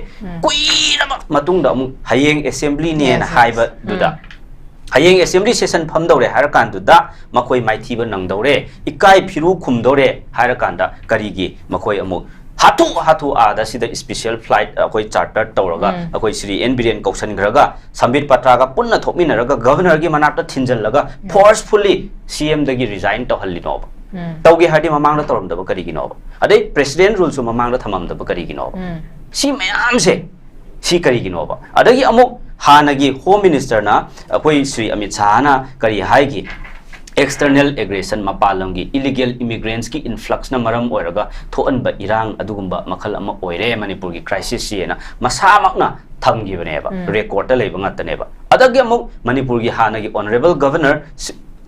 kuira matung da amuk hayeng assembly ne na haiba du da hayeng assembly session pham dore har kan du da makoi mai thiba nang dore ikai phiru khum dore har kan da kari gi makoi amuk hatu ada sida special flight akoi charter tawraga akoi Shri N Biren kausan graga sambit patra ga punna thokminaraga governor gi manakta thinjal laga forcefully CM dagi resign to halli no tawgi hadi mamang da torom da kari gi no adai president rule su mamang da thamam da kari gi no si mayam se si kari gi no adagi amuk hanagi home minister na akoi Shri Amit Shah na kari hai gi external aggression mapalamgi illegal immigrants ki influx na maram oiraga thoanba irang adugumba makhal ama oire manipur gi crisis si na masamak na thamgi baneba record ta leiba ngataneba adagi amuk manipur gi hanagi honorable governor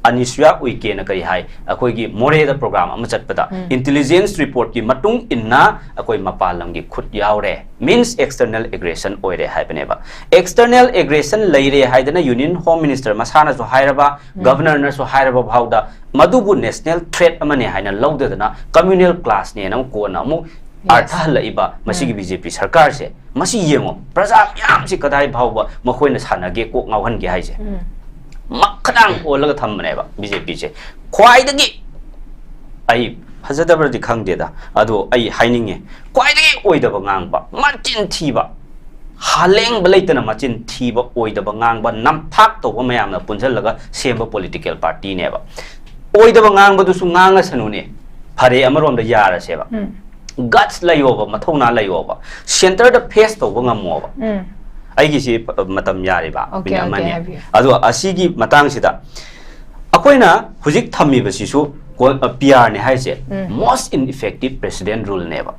Anisya Uike na kari hai akoi gi more da program ama chatpada intelligence report ki matung inna akoi mapalam gi khut yaure means external aggression oire hai baneba external aggression leire hai dana union home minister masana so hairaba governor na so hairaba bhauda madubu national threat amane haina lawdana communal class ne nam ko na mu artha laiba masigi BJP sarkar se masi yengo praja yam si kadai bhauba makhoi na sanage ko ngawhan ge hai se makadang olaga thammaneba BJP se khwaidagi ai phajadabadi khangdeda ado ai haininge khwaidagi oidaba ngangba machin thiba haleng balaitana machin thiba oidaba ngangba namthak toba mayamna punjalaga semba political party neba oidaba ngangba du su nganga sanune phare amarom da yara seba guts layoba mathona layoba center da face toba ngamoba aigi si matam yari ba bina mani ado asigi matang sida akoina hujik thammi basisu PR ne haise most ineffective president rule neba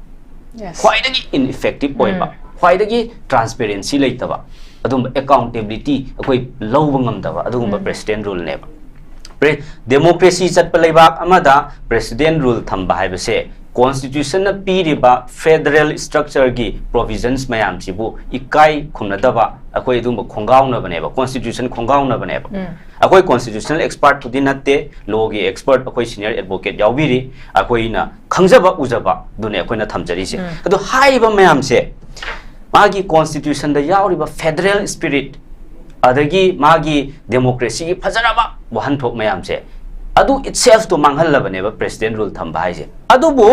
khwaidagi ineffective oiba khwaidagi transparency leitaba adum accountability akoi lowba ngamdaba adum president rule neba democracy chatpa leibak amada president rule thamba haibase Constitution na piriba federal structure gi provisions mayam sibu ikai khunadaba akoi dum khongaw na baneba constitution khongaw na baneba akoi constitutional expert pudi natte law gi expert akoi senior advocate yawbiri akoi na khangjaba ujaba dune akoi na thamjari se adu haiba mayam se magi constitution da yawriba federal spirit adagi magi democracy gi phajaraba wahan thok mayam se adu itself to manghal baneba president rule thamba haise adu bu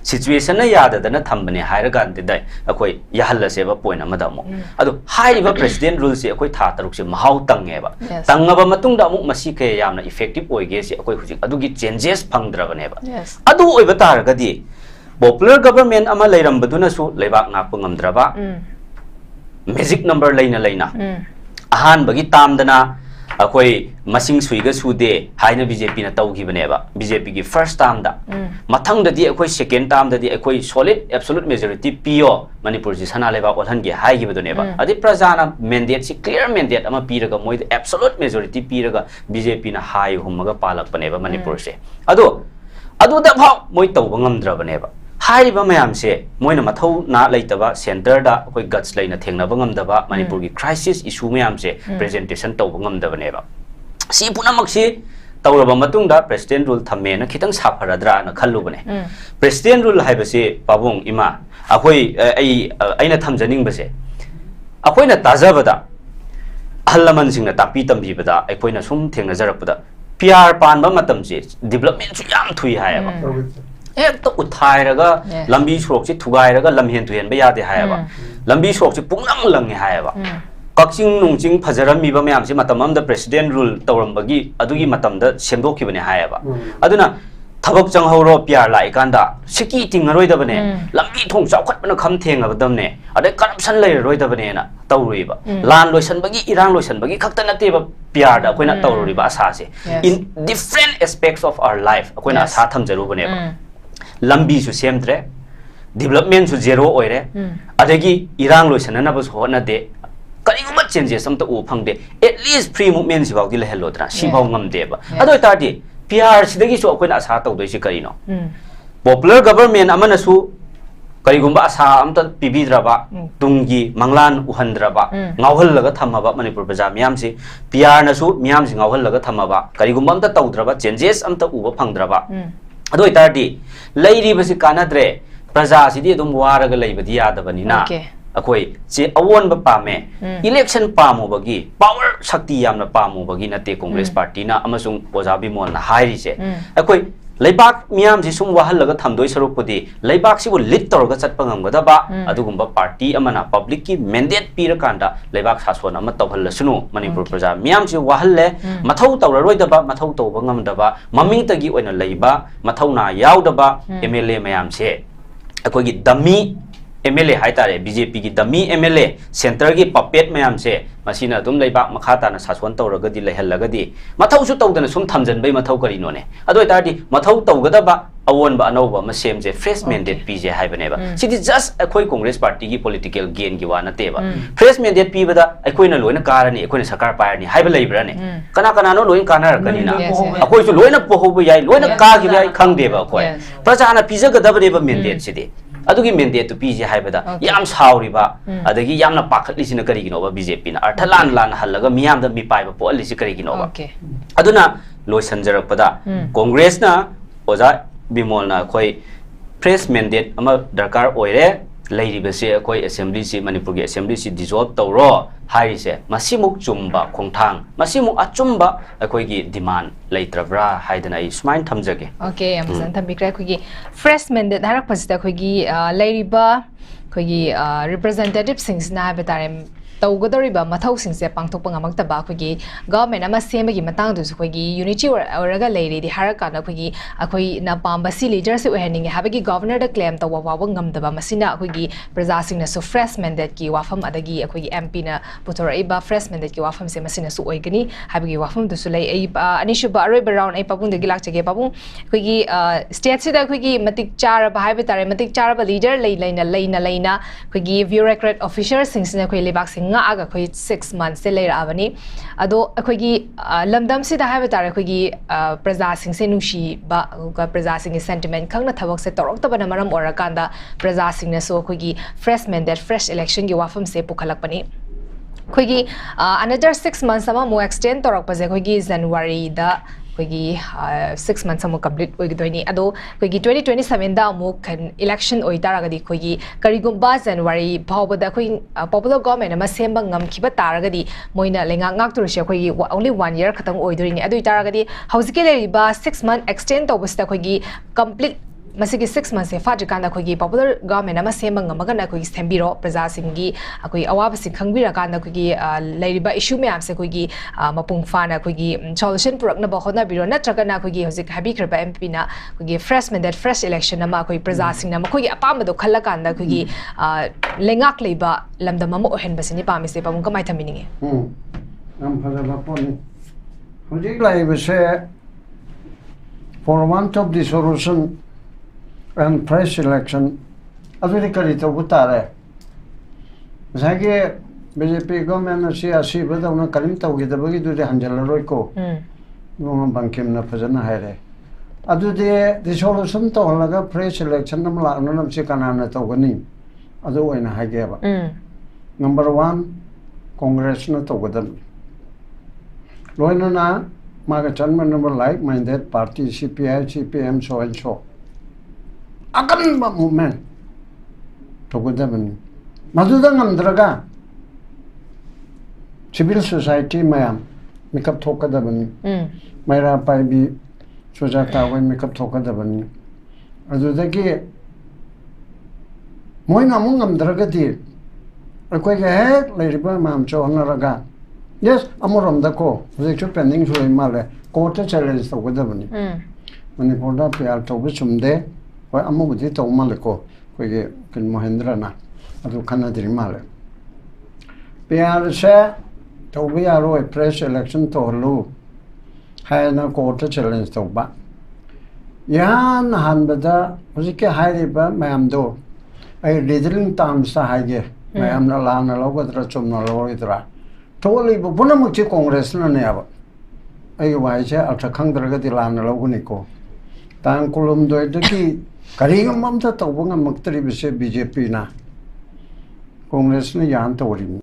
situation na yada dana thambane haira gan de dai akoi yahalla seba point amada mo adu hairiba president rule se akoi tha taruk se mahau tangeba tangaba matung da mu masi ke yamna effective oige se akoi hujik adu gi changes phangdra baneba adu oiba taragadi popular government ama leiram baduna su leibak ngak pangamdraba magic number leina ahan bagi tamdana akoi masing suiga sude haina BJP na taugi baneba BJP gi first term da mathang da di akoi second term da di akoi solid absolute majority PO Manipur ji sana leba olhan gi hai gi badoneba adi prajana mandate si clear mandate ama piraga moi absolute majority piraga BJP na hai humaga palak baneba Manipur se ado da bhau moi tauba ngamdra baneba hairiba mayam se moina mathau na leitaba center da akoi guts leina thengna bangamdaba Manipur gi crisis issue mayam se presentation tauba ngamdaba neba si punamak si tawraba matung da president rule thamme na khitang sapharadra na khallu bane president rule haibase pabung ima akoi aina thamjaning base akoi na tajabada halaman singna tapi tambi bada akoi na sum thengna jarakpada PR panba matam se development su yam thui hayaba ek to uthairaga lambi sorok si thugairaga lamhen tuhen ba yade hayaba lambi sorok si pungnang langi hayaba kakching nungching phajarami ba mayam si matamam da president rule tawrambagi adugi matam da semdokhibane hayaba aduna thabak changhoro PR lai kanda siki tingaroi da bane lambi thong chawkhat bana kham thenga badamne ade corruption lai roi da bane na tawriba lan loisan bagi irang loisan bagi khakta nate ba PR da koina tawriba asa se in different aspects of our life koina asa thamjaru bane ba lambi su semtre development su zero oire adagi irang loisan na ba so na de kariguma changes amta u phangde at least free movement si bawdi le hello tra si baw ngamde ba adoi tardi PR sidagi so koina asa tawdoi si karino popular government amana su karigumba asa amta pibidraba tungi manglan uhandraba ngawhallaga thamaba Manipur praja miyam si PR na su miyam si ngawhallaga thamaba karigumba amta tawdraba changes amta uba phangdraba adoi tardi leiri basi kanadre praja sidi dum waraga leibadi yadabanina akoi che awon ba pame election pamo bagi power shakti yamna pamo bagi na te Congress party na amasung ojabi mon na hairi se akoi leibak miyam ji sum wahal laga thamdoi sarupudi leibak si bu lit torga chatpa ngamgada ba adugumba party amana public ki mandate pira kanda leibak sasona ma tawhallasunu Manipur praja miyam ji wahal le mathau tawraroi da ba mathau tawba ngamda ba maming tagi oina leiba mathau na yaw da ba MLA mayam se akoi gi dummy MLA हाइतारे BJP की दमी MLA centre की puppet ma'am से मसीना तुम लेबाक मखा ताना सासवन तौरगदी लेहल्लगदी मथौसु तौदना सुम थमजनबै मथौ करिनोने अदो तारदी मथौ तौगदबा अवोनबा अनौबा मसेम जे fresh mandate पीजे हाइबनेबा सिदि just अखोई Congress party की पॉलिटिकल गेन की वा नतेबा फ्रेश मैंडेट पीबदा अखोइना लोइना कारनी अखोइना सरकार पायरनी हाइबा लेब्राने कना कनानो लोइन कानारकनिना अखोइसु लोइना पोहोबो याई लोइना कागिबा याई खंगदेबा अखोइ प्रजाना पीजगदबनेबा मैंडेट सिदि अदुगी मैंडेट पीजे हाइबदा याम साउरिबा अदगी यामना पाखतलिसिना करिगिनोबा बीजेपी ना अर्थ लान लान हल्लगा मियामदा मिपाइबा पोलिसि करिगिनोबा अदुना लोइसनजरकपदा कांग्रेस ना ओजा बिमोलना कोई फ्रेश मैंडेट अमा दरकार ओइरे लेरिबसे कोई असेंबली से मणिपुर की असेंबली से डिसॉल्व तौरो हाइसे मसिमुक चुम्बा खोंथांग मसिमुक अचुम्बा अखोई की डिमांड लेत्रब्रा हाइदना इ स्माइन थमजगे ओके अमसन थमिक्रा अखोई फ्रेश मैंडेट हारक पसिदा अखोई लेरिबा अखोई रिप्रेजेंटेटिव सिंग्सना हाबतारे तौगदौरिबा मथौसिंगसे पांथोकपा ngamक्तबा अखोई गवर्नमेंट अमा सेमबगी मतंगदुसु अखोई यूनिटी औरगा लेरिदि हारकाना अखोई ना पांबसी लीडर से ओहनिंगे हाबगी गवर्नर द क्लेम तवा वाव ngamदबा मसिना अखोई प्रजासिंगनासु फ्रेश मैंडेट की वाफम अदगी अखोई एमपी ना पुथोरइबा फ्रेश मैंडेट की वाफम से मसिनासु ओइगनी हाबगी वाफम दुसु लै अनिशुबा अरोइबा राउंड ए पाबुंदगी लाक्चगे पाबुं अखोई स्टेट सिदा अखोई मतिक चारबा हाइबे तारे मतिक चारबा लीडर लेना अखोई ब्यूरोक्रेट ऑफिसर सिंगसिना अखोई लेबाक आगा कोई 6 months से लेराबनी अदो अखोगी लमदम से दाहाय बतारे अखोगी प्रजा सिंह से नुशी बा प्रजा सिंह सेंटिमेंट खंगना थबक से तोरक्तबना मरम ओरकांदा प्रजा सिंह ने सो अखोगी फ्रेश मैंडेट फ्रेश इलेक्शन की वाफम से पुखलकपनी अखोगी अनदर 6 months अमा मो एक्सटेंड तोरकपजे अखोगी जनवरी दा अखोगी 6 months अमु कंप्लीट ओइगदोइनी अदो अखोगी 2027 दा अमु इलेक्शन ओइतारगदी अखोगी करिगुम्बा जनवरी फावबदा अखोई पॉपुलर गवर्नमेंट अमा सेमबा ngamखिबा तारगदी मोइना लेंगा ngakतुरसे अखोगी ओनली 1 year खतंग ओइदोइनी अदुइ तारगदी हौजिके लेरिबा 6 month एक्सटेंड तौबसदा अखोगी कंप्लीट मसिगी 6 months से फाजकांदा अखोगी पॉपुलर गवर्नमेंट अमा सेमबा ngamagana अखोगी सेम्बिरो प्रजा सिंगी अखोई अवाबसि खंगबिराकांदा अखोगी लेरिबा इशू मैम से अखोगी मपुंग फाना अखोगी सॉल्यूशन पुरकनबा होनाबिरो नत्रगना अखोगी हौजिक हाबिखरबा एमपी ना अखोगी फ्रेश मैंडेट फ्रेश इलेक्शन अमा अखोई प्रजा सिंगना मखोगी अपामदो खल्लकांदा अखोगी लेंगाक लेबा लमदम अमा ओहनबसिनी पामिसे पामुं कमाय थमिनिगे हम फजबा pony हौजिक लाइबसे for want of the solution and fresh election अभी करी तो बुतारे जाके बीजेपी गवर्नमेंट से आसी बदा उन करीम तो गिद बगी दुदे हंजल रोय को वो बंकिम न फजना है रे अदुदे the solution तो लगा fresh election नम लानो नम से कना न तो गनी अदु ओइना हागे बा नंबर 1 कांग्रेस न तो गदम लोइना ना मागा चन्म number like minded party CPI CPM so and so अकन मूवमेंट तो गुदबनी मधुदा नमद्रगा सिविल सोसाइटी मैम मेकअप थोकदबनी मैरा पाइबी सुजाता वे मेकअप थोकदबनी अदुदगी मोइना मु नमद्रगदी अखोय गे लेरिबा माम चोनरगा यस अमरमदको प्रोजेक्ट पेंडिंग सोय माले कोर्ट चैलेंज तो गुदबनी मणिपुरदा प्यार तो सुमदे और अमुबुदी तो मालको कोई किन महेंद्र ना अदु खाना दिरी माले प्यार से तो भी यारो प्रेस इलेक्शन तो हलो है ना कोर्ट चैलेंज तो बा यहाँ नहान बदा मुझे क्या हाय रिबा मैं हम दो ऐ लीडरिंग टाइम सा हाय गे मैं हम ना लान लोग इधर चुम ना लोग इधर तो वो लीब बुना मुझे कांग्रेस ना नहीं आवा ऐ वाई से अच्छा खंग दरगती लान लोग निको तांग कुलम दो इधर की करीगम ममता तो वो मक्तरी बिसे बीजेपी ना कांग्रेस ने यान तो रही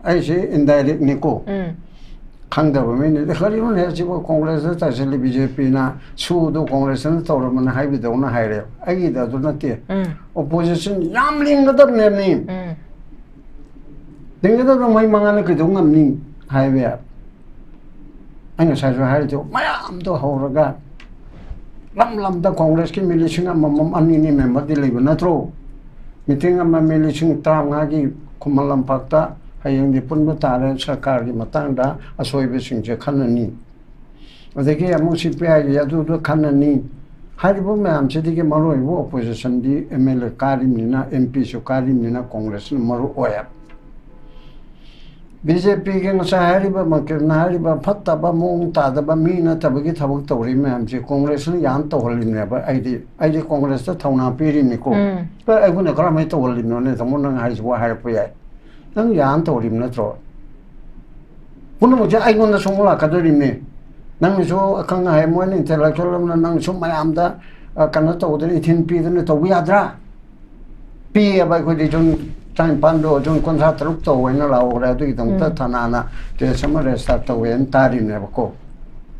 ऐसे इनडायरेक्ट निको खंगदब में ने करीगम ने ऐसे वो कांग्रेस ने तैसे बीजेपी ना सूदो कांग्रेस ने तो रमन हाई भी दो ना हाई रे ऐगी दा तो नते ओपोजिशन याम लिंगदब ने नहीं लिंगदब मैं मंगाने के दो ngam हाई वे anh sai rồi hai तो मैम तो हो रगा लम द कांग्रेस की मिलिशिंग मम अन्नी नि मेंबर दि लेब नत्रो मीटिंग अम मिलिशिंग त्रांगा की खुमलम पक्ता हयंग दि पुनब तारे सरकार की मतंग दा असोइबे सिंग जे खननी अदगी अमु सीपीआई या दु खननी 하리보 맘치디게 마루 이고 오포지션 디 MLA 카림니나 MP 수 카림니나 콩그레스는 마루 오야 BJP के नसाहरीबा मकरनाहरीबा फत्तबा मोंग तादबा मीना तबगी थबक तौरी मैमसे कांग्रेस ने यान तौहलिनेबा आइदि कांग्रेस त थौना पिरिनिको पर आइगुने करामै तौहलिनो ने तमो नंग हारिसबो हारपो याय नंग यान तौरिम नत्रो पुनमुजे आइगुन सोंगला कदरिमे नंग सो अखंग हाय मोन इंटेलेक्चुअल नंग सो मयामदा कन्न तौदनि इथिन पिदने तौबि याद्रा पि अबा कोदि जों टाइम पांडो जों कोनसा तरुक तो वेना लाओरा तो इदम त थानाना के समरे स्टार्ट तो वेन तारि ने बको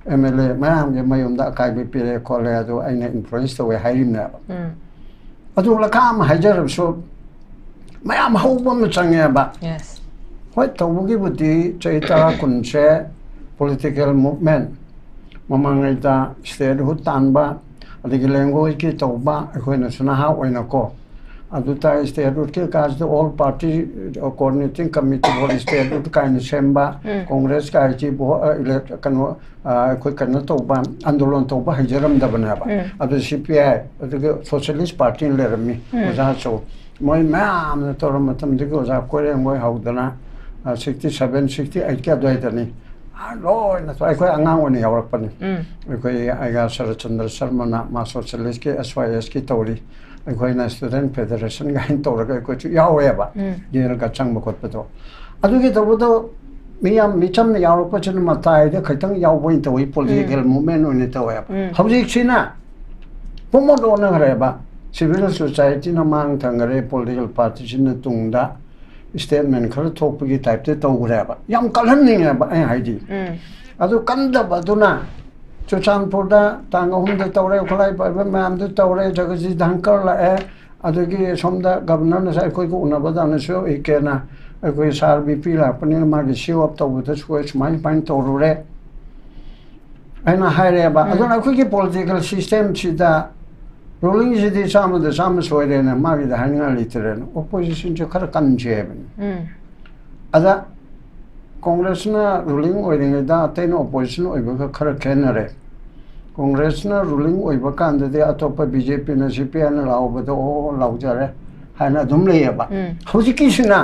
एमएलए मयाम के मयुम दा काय बि पिरे कोले तो आइने इन्फ्लुएंस तो वे हाइरिम ने अदु लकाम हाइजर सो मयाम हौबम चंगे बा यस होय तौबुगी बुति चैतरा कुनसे पॉलिटिकल मूवमेंट ममंगैता स्टेट हु तानबा अदिगे लैंग्वेज की तौबा अखोइना सुनाहा ओइना को अदुता स्टेट रूट के काज the all party coordinating committee बोल state root Kine Semba Congress का जी बो इलेक्ट कनो कोई कनो तौबा आंदोलन तौबा हजरम दबनाबा अदु सीपीआई अदु सोशलिस्ट पार्टी लेरमी ओजा सो मोय मैम न तोर मतम दिगो ओजा कोरे मोय हाउदना 67 68 के दोइतनी लोय न तो अखोय अंगांग ओने यावरपनी अखोय आइगा शरचंद्र शर्मा ना मा सोशलिस्ट के एसवाईएस की तौरी अखोइना स्टूडेंट फेडरेशन गाइन तौरगा कोच यावेबा येरगा चंगब खोटपदो अदुगे तबदो मियाम मिचम ने यावरपचन मताइदे खैतंग यावबोइन तवई पॉलिटिकल मूवमेंट ओने तवया हौजिक सिना पोमोदो नगरेबा सिविल सोसाइटी न मांग थंगरे पॉलिटिकल पार्टी सिन तुंगदा स्टेटमेंट खर थोपगी टाइप ते तौगरेबा याम कलहन्निंगेबा आई हाइदी अदु कंदबदुना चुचानपुरदा तांगहुमदा तौरे खलाई पाइबा मैमदु तौरे जगजी धंकर लाए अदुगी सोमदा गवर्नर न साइ कोइ को उनबदा नसो इकेना कोइ सार बीपी लापनि मागी सिव अप तौबदा सोय स्माइ पाइन तौरुरे आइना हाइरेबा अदुना कोइ की पॉलिटिकल सिस्टम सिदा रूलिंग सिदि सामदा साम सोयरेना मागी द हानिंगा लिटरेन ओपोजिशन ज खर कन्जेबन अदा कांग्रेस ना रूलिंग ओइरिंगदा तैन ओपोजिशन ओइबा खर खेनरे कांग्रेस ना रूलिंग ओइबा कांददे अतोप बीजेपी ना सीपीआई ना लाओबदो ओ लाउजरे हाना दुम लेयबा हौजिकिसिना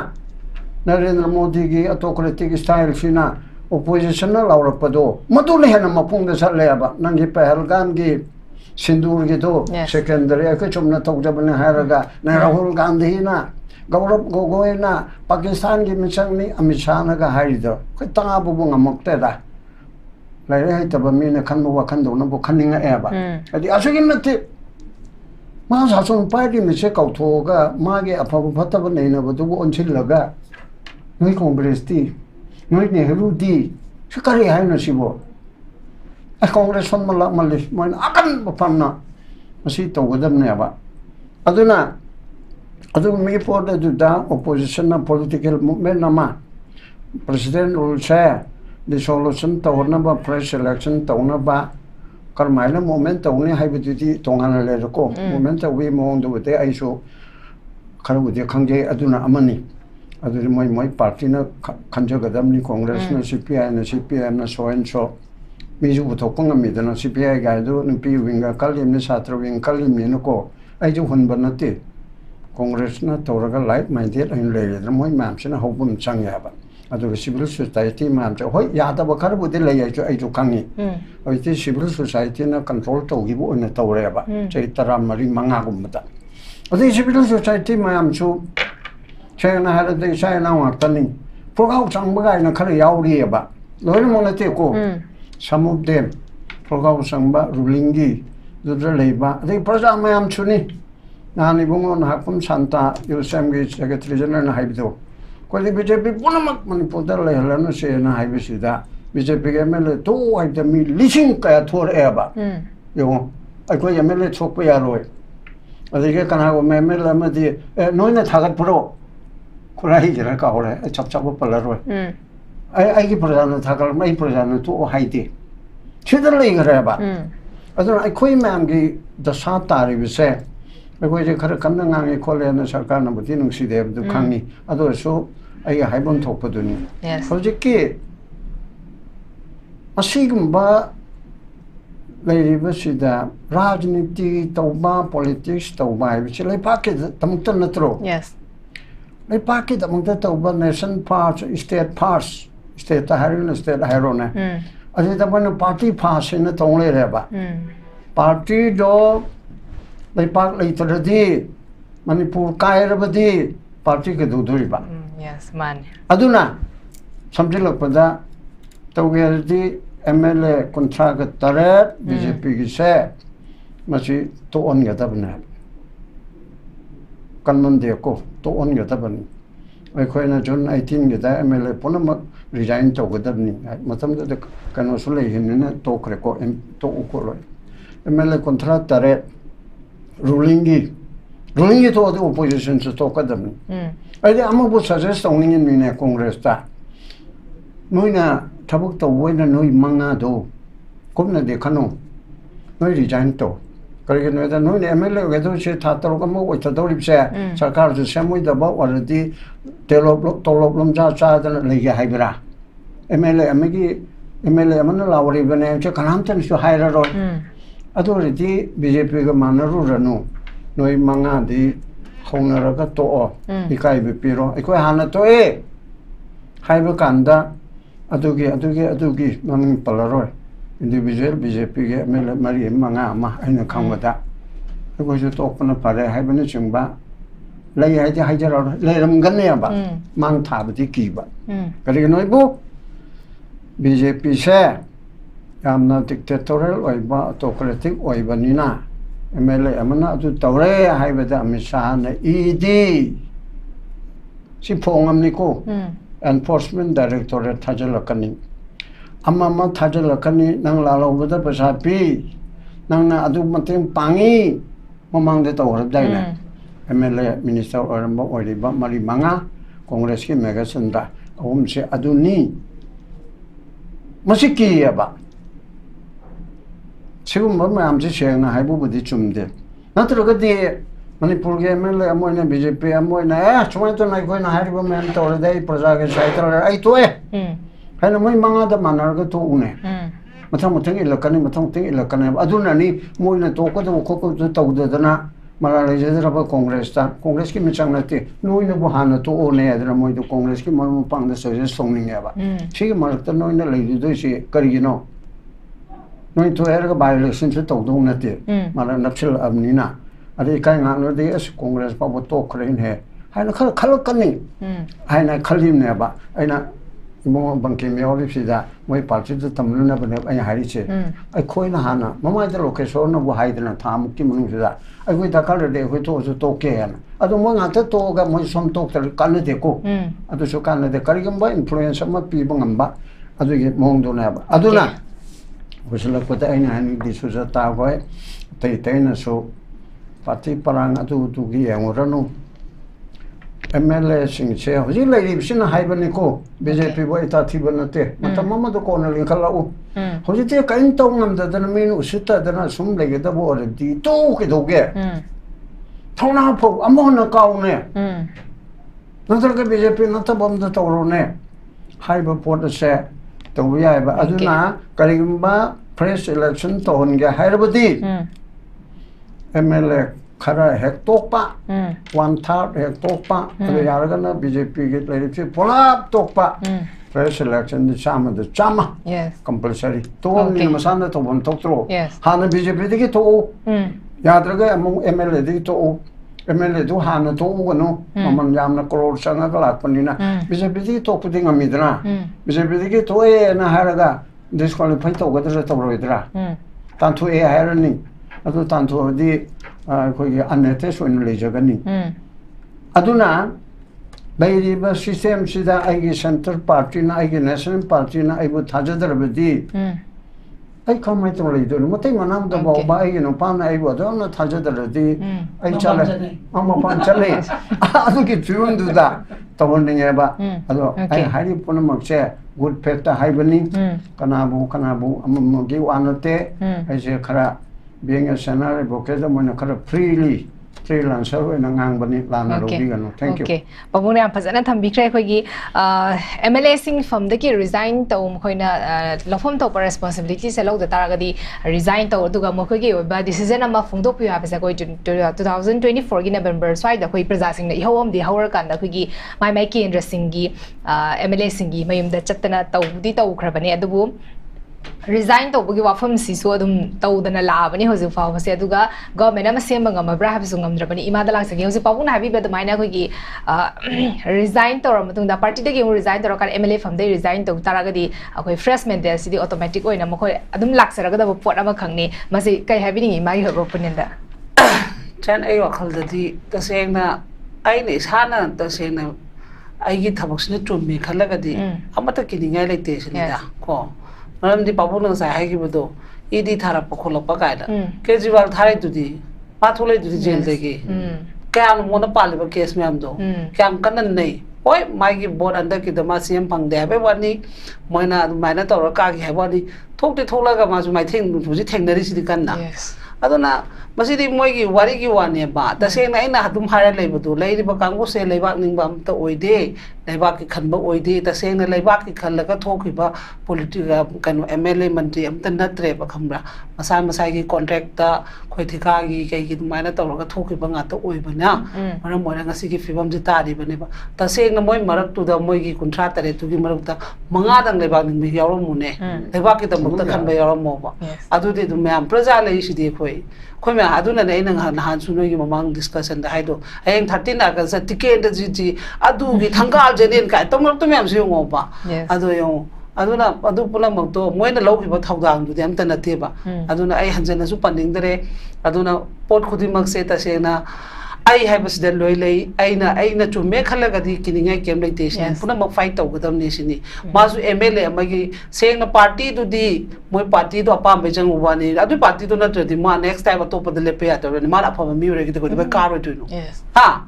नरेंद्र मोदी की ऑटोक्रेटिक स्टाइल सिना ओपोजिशन ना लाउरपदो मदुले हेना मपुंग सलेबा नंगी पहलगाम की सिंदूर की दो सेकेंडरी के चुमना तौजबने हारगा न राहुल गांधी ना गौरव गोगोई ना पाकिस्तान की मिसंगनी अमित शाह ना हाइदो खै ताबुबु ngमक्तेदा लाइरे हैतब मीना खनबो वखनदो नबो खनिंगा एबा अदि असुगी नते मा सासुन पार्टी मिसे कौथोगा मागे अफब फतब नैनबदु ओनसिलगा नोइ कांग्रेस ती नोइ नेहरू दी सकारी हाइनो सिबो कांग्रेस सन मला मल्ले मोइन अकन बफमना मसी तौगदमनेबा अदुना अदु मी पोर्ट दुदा ओपोजिशन ना पॉलिटिकल मूवमेंट नमा प्रेसिडेंट रूल से डिसोल्यूशन तौनबा फ्रेश इलेक्शन तौनबा करमाइना मूवमेंट तौने हाइबदुदी तोंगाना लेरको मूवमेंट तौबी मोंदुदे आइसो खरबुदे खंगे अदुना अमनी अदुदि मोय मोय पार्टी ना खंजगदमनी कांग्रेस ना सीपीआई ना सीपीएम ना सोएन सो मिजु बुथोकंगमिदना सीपीआई गाइदो नुपी विंगा कलिमने छात्र विंग कलिमने नको आइजु हुनबा नते कांग्रेस ना तौरगा लाइक माइंडेड इन लेदर मोय मामसिना होबम चंगयाबा अदु सिविल सोसाइटी मामसे होय यादबा खरबुदे लेयाइजु आइजु खंगी ओइति सिविल सोसाइटी ना कंट्रोल तौगिबो ओने तौरेबा चै तरा मरि मंगा गुमदा अदु सिविल सोसाइटी मामसु सेना हारदे सायना वाक्तनी प्रोगाउ चंगबगाइना खर याउरियबा लोइन मोनते को some of them प्रोगाउ चंगबा रूलिंगी जुद्र लेबा अदे प्रजा माम छुनी नानी बुंगो नाकम शांता यूएसएम के सेक्रेटरी जनरल ना हाइबदो कोली बीजेपी पुनमक मणिपुर दा लेहलन से ना हाइबसिदा बीजेपी के एमएलए तो हाइदा मी लिसिंग का थोर एबा यो अको एमएलए छोप यारोय अदे के कना को एमएलए मदि नोइना थागत पुरो खुराही जरा का होरे छप छप पलरोय आई प्रजान थागल मई प्रजान तो हाइदे छिदर लेगरेबा अदो अखोई मैम की दशा तारिबसे अखोई जे खर कन्न ngangi खोलेन सरकार न बुति नुसिदेब दु खंगी अदो सो आई हाइबन थोपदुनी हौजिकि असिगुम्बा ꯂꯩꯔꯤꯕꯁꯤꯗ ꯔꯥꯖꯅꯤꯇꯤ ꯇꯧꯕ ꯄꯣꯂꯤꯇꯤꯛꯁ ꯇꯧꯕ ꯍꯥꯏꯕꯁꯤ ꯂꯩꯄꯥꯛꯀꯤꯗꯃꯛꯇ ꯅꯠꯇ꯭ꯔꯣ Yes. ꯂꯩꯄꯥꯛꯀꯤꯗꯃꯛꯇ ꯇꯧꯕ ꯅꯦꯁꯟ ꯐꯥꯔꯁ ꯁ꯭ꯇꯦꯠ ꯐꯥꯔꯁ ꯁ꯭ꯇꯦꯠꯇ ꯍꯥꯏꯔꯒꯅ ꯁ꯭ꯇꯦꯠ ꯍꯥꯏꯔꯣꯅꯦ ꯑꯗꯨꯗ ꯃꯣꯏꯅ ꯄꯥꯔꯇꯤ ꯐꯥꯔꯁꯅ ꯇꯧ ꯂꯩꯔꯦꯕ ꯄꯥꯔꯇꯤꯗꯣ ꯂꯩꯄꯥꯛ ꯂꯩꯇ꯭ꯔꯗꯤ ꯃꯅꯤꯄꯨꯔ ꯀꯥꯏꯔꯕꯗꯤ ꯄꯥꯔꯇꯤ ꯀꯩꯗꯧꯗꯣꯔꯤꯕ Yes, man. ꯑꯗꯨꯅ ꯁꯝꯖꯤꯜꯂꯛꯄꯗ ꯇꯧꯒꯦ ꯍꯥꯏꯔꯗꯤ MLA 38 BJPꯒꯤꯁꯦ ꯃꯁꯤ ꯇꯣꯛꯍꯟꯒꯗꯕꯅꯦ ꯀꯟꯃꯟꯗꯦꯀꯣ ꯇꯣꯛꯍꯟꯒꯗꯕꯅꯤ ꯑꯩꯈꯣꯏꯅ ꯖꯨꯟ 18ꯒꯤꯗ MLA ꯄꯨꯝꯅꯃꯛ ꯔꯤꯖꯥꯏꯟ ꯇꯧꯒꯗꯕꯅꯤ ꯃꯇꯝꯗꯨꯗ ꯀꯩꯅꯣꯁꯨ ꯂꯩꯈꯤꯕꯅꯤꯅ ꯇꯣꯛꯈ꯭ꯔꯦꯀꯣ ꯇꯣꯛꯎ ꯈꯣꯠꯂꯣꯏ MLA 38 ꯔꯨꯂꯤꯡꯒꯤ ꯊꯣꯛꯑꯗꯤ ꯑꯣꯄꯣꯖꯤꯁꯟꯁꯨ ꯇꯣꯛꯀꯗꯕꯅꯤ ꯑꯩꯗꯤ ꯑꯃꯕꯨ ꯁꯖꯦꯁ ꯇꯧꯅꯤꯡꯉꯤꯅꯤꯅꯦ ꯀꯣꯡꯒ꯭ꯔꯦꯁꯇ ꯅꯣꯏꯅ ꯊꯕꯛ ꯇꯧꯕ ꯑꯣꯏꯅ ꯅꯣꯏ ꯃꯉꯥꯗꯣ ꯀꯨꯞꯅꯗꯤ ꯈꯟꯅꯨ ꯅꯣꯏ ꯔꯤꯖꯥꯏꯟ ꯇꯧ ꯀꯔꯤꯒꯤꯅꯣꯗ ꯅꯣꯏꯅ MLA ꯑꯣꯏꯒꯗꯧꯔꯤꯁꯦ ꯊꯥ 3 ꯑꯃ ꯑꯣꯏꯊꯗꯧꯔꯤꯕꯁꯦ ꯁꯔꯀꯥꯔꯁꯨ ꯁꯦꯝꯃꯣꯏꯗꯕ ꯑꯣꯏꯔꯗꯤ ꯇꯣꯂꯣꯞ ꯂꯣꯝꯖꯥ ꯆꯥꯗꯅ ꯂꯩꯒꯦ ꯍꯥꯏꯕ꯭ꯔꯥ MLA ꯑꯃꯅ ꯂꯥꯎꯔꯤꯕꯅꯦ ꯀꯅꯥꯝꯇꯅꯁꯨ ꯍꯥꯏꯔꯔꯣꯏ ꯑꯗꯨ ꯑꯣꯏꯔꯗꯤ BJPꯒ ꯃꯥꯟꯅꯔꯨꯔꯅꯨ ꯅꯣꯏ ꯃꯉꯥꯗꯤ ꯍꯧꯅꯔꯒ ꯇꯣꯛꯑꯣ ꯏꯀꯥꯏꯕ ꯄꯤꯔꯣ ꯑꯩꯈꯣꯏ ꯍꯥꯟꯅ ꯇꯣꯛꯑꯦ ꯍꯥꯏꯕ ꯀꯥꯟꯗ ꯑꯗꯨꯒꯤ ꯃꯃꯤꯡ ꯄꯜꯂꯔꯣꯏ ꯏꯟꯗꯤꯕꯤꯖꯨꯋꯦꯜ BJPꯒꯤ MLA 4-5 ꯑꯩꯅ ꯈꯪꯕꯗ ꯑꯩꯈꯣꯏꯁꯨ ꯇꯣꯛꯄꯅ ꯐꯔꯦ ꯍꯥꯏꯕꯅꯆꯤꯡꯕ ꯂꯩ ꯍꯥꯏꯗꯤ ꯍꯥꯏꯖꯔꯛꯑꯔꯣꯏ ꯂꯩꯔꯝꯒꯅꯦꯕ ꯃꯥꯡ ꯊꯥꯕꯗꯤ ꯀꯤꯕ ꯀꯔꯤꯒꯤꯅꯣ ꯏꯕꯨ BJPꯁꯦ ꯌꯥꯝꯅ ꯗꯤꯛꯇꯦꯇꯣꯔꯤꯌꯦꯜ ꯑꯣꯏꯕ ꯑꯣꯇꯣꯀ꯭ꯔꯦꯇꯤꯛ ꯑꯣꯏꯕꯅꯤꯅ MLA ꯑꯃꯅ ꯑꯗꯨ ꯇꯧꯔꯦ ꯍꯥꯏꯕꯗ ꯑꯃꯤꯠ ꯁꯥꯍꯅ ꯏꯗꯤ ꯁꯤ ꯐꯣꯡꯉꯝꯅꯤꯀꯣ एनफोर्समेंट डायरेक्टोरेट थाजलकनी अमा थाजलकनी नंग लालौबदा पैसा पी नंगना अदु मतें पांगी ममांगदे तौरबदाइने MLA मिनिस्टर ओरंबा ओरिबा मरी मंगा कांग्रेस की मेगासनदा अहुमसे अदुनी मसिकीयबा सिगुम्बा मैमसे सेंगना हाइबुबुदि चुमदे नत्रगदि मणिपुर के MLA अमोइना BJP अमोइना सुमाय तो नाइ कोइना हारिबा मैम तौरदे प्रजा के साइतल आई तोए हैन मोइ मंगादा मानरगा तो उने मथंग इलकने अदुनानी मोइना तोकदो खोको तौददना मरा लेजदरबा कांग्रेस की मिचंग नते नोइना बु हाना तो ओने अदरा मोइदो कांग्रेस की मरमु पांगदा सजेस्ट सोंनिंगेबा सिगे मरकता नोइना लेदिदोसि करिगिनो नोइ तो एरगा बाय इलेक्शन से तौदो नते मरा नक्सल अबनिना अरे कहीं आंगनदे अस कांग्रेस पाबो तोखरेन है हाइना खलकनी हाइना खलिमने बा आइना इमो बंके मेओरिसिदा मोइ पार्टी द तमलुना बने आइ हारिसे आइ खोइना हाना ममाइदा लोकेशन न बु हाइदना थामुकी मनुसिदा आइ कोइ दकालदे कोइ तो तोके हन अदो मो गाता तोगा मोइ सम तोक्तर कानदे को अदो सो कानदे करिगम्बा इन्फ्लुएंस अमा पीबा ngamba अदुगे मोंगदोना बा अदुना होसलकपता आइना हानि दिसुजा तागोय तैना सो पार्टी परंग अदुगी यांगरनु MLA सिंगसे हजि लैरिबसिना हाइबनिको BJP बो इता थिबनते मतम ममदो कोन लिंखलाउ हजि ते काइन तौ ngमददन मेनु उसितदना सुम लेगेदबो ओरदि तो केदोगे थौना फो अमोन काउने नतरके BJP नतबमद तौरोने हाइबा पोटसे तौ याइबा अदुना करिगम्बा फ्रेश इलेक्शन तौहनगे हाइरबदि MLA खरा हेक्टोपा 1/3 हेक्टोपा अबे यारगना BJP के लेरिसे पुलाप तोपा फ्रेश इलेक्शन दि चामा कंपलसरी तो नि मसाना तो बन तोक्त्रो हाना BJP दिगे तो याद्रगे अमु MLA दिगे तो MLA दु हाना तो गनो ममन यामना करोड़ संगा लापनिना BJP दिगे तो पुदि ngamiदना BJP दिगे तो ए ना हारगा डिस्क्वालिफाई तो गदर तो रोइदरा तांथु ए हायरनी अदु तांथुदी अखोगी अननेटेस ओइन लेजगनी अदुना लैरिबा सिस्टम सिदा आइगी सेंटर पार्टी ना आइगी नेशनल पार्टी ना आइबु थाजदरबदी आई खमै तो लेदो मते मनाम द बाबा आइगी नो पाना आइबु अदुना थाजदरदी आई चले अमा पान चले अदुगी फिउंदुदा तवनिंगेबा अदो आई हारि पुनमक्से गुड फेट हाइबनी कनाबु अममगी वानते आइसे खरा being a senator, Bokeda Monakara freely freelancer ꯑꯣꯏꯅ ꯉꯥꯡꯕꯅꯤ ꯂꯥꯟꯅ ꯂꯧꯕꯤꯒꯅꯨ thank you Okay. Pabung na phajana thambikhre khoi MLA sing from the resign to mkhoina lofom to responsibility se lo da taragadi resign to duga mkhoi gi ba decision ama phungdok pi ha ba koi 2024 gi November swai da khoi praja sing na ihawam di hawar kan da khoi gi mai kendra sing gi MLA sing gi mayum da chatna to di to khrabani adubu resign to bugi wafam si so dum tawdana laabani hoju faw se aduga government ama semba ngamabra habsu ngamdrabani imada lang sagi hoju pawung na habi bed maina ko gi resign to ramatung da party de gi resign to kan MLA from the resign to taragadi akoi fresh mandate sidi automatic oina makoi adum laksaraga da pot ama khangni masi kai habi ni mai hobo punenda chan ai wakhal da di tasengna ai ne sana tasengna ai gi thabaksna chummi khalaga di amata kiningai leite sinida ko maramdi pabung nang sai hagibudo idi tharappa kholappa kaida kejriwal tharai tudi pathulai tudi jail degi kyan mona paliba case me amdo kyam kanan nei oi mai gi board under ki dama cm phangde be wani moina maina tawra ka gi habani thokti tholaga ma su mai theng thuji thengnari sidi kanna aduna masidi moi gi wari gi wane ba taseng na ina hadum hara leibudu leiriba kangu se leibak ningba amta oide leibak ki khanba oide taseng na leibak ki khallaga thokhiba politica kanu MLA mantri amta natre ba khambra masai gi contract ta khoi thika gi kai gi maina tawraga thokhiba nga ta oibana maram moira ngasi gi fibam ji tari bane ba taseng na moi marak tu da moi gi kuntra tare tu gi marak ta manga dang leibak ning mi yawro mune leibak ki tamuk ta khanba yawro mo ba adu de du myam praja lei sidi khoi khoi ma aduna nei nang han sunoi gi mamang discussion da haido ayeng 13 august ticket da ji adu gi thangal jenen kai tomok to myam su ngo ba adu yo aduna adu pula mak to moina logi ba thawdang du dem ta na te ba aduna ai hanjana su panding dare aduna pot khudi mak se ta se na ai hai bas den loi lei aina chume khalaga di kiningai kem lei te sin puna mak fight to gadam ni sini masu MLA amagi seng na party du di moi party do apam be jang ubani adu party do na di ma next time to pa de le pe ato ni ma apam mi re ki ko de ka ro tu no ha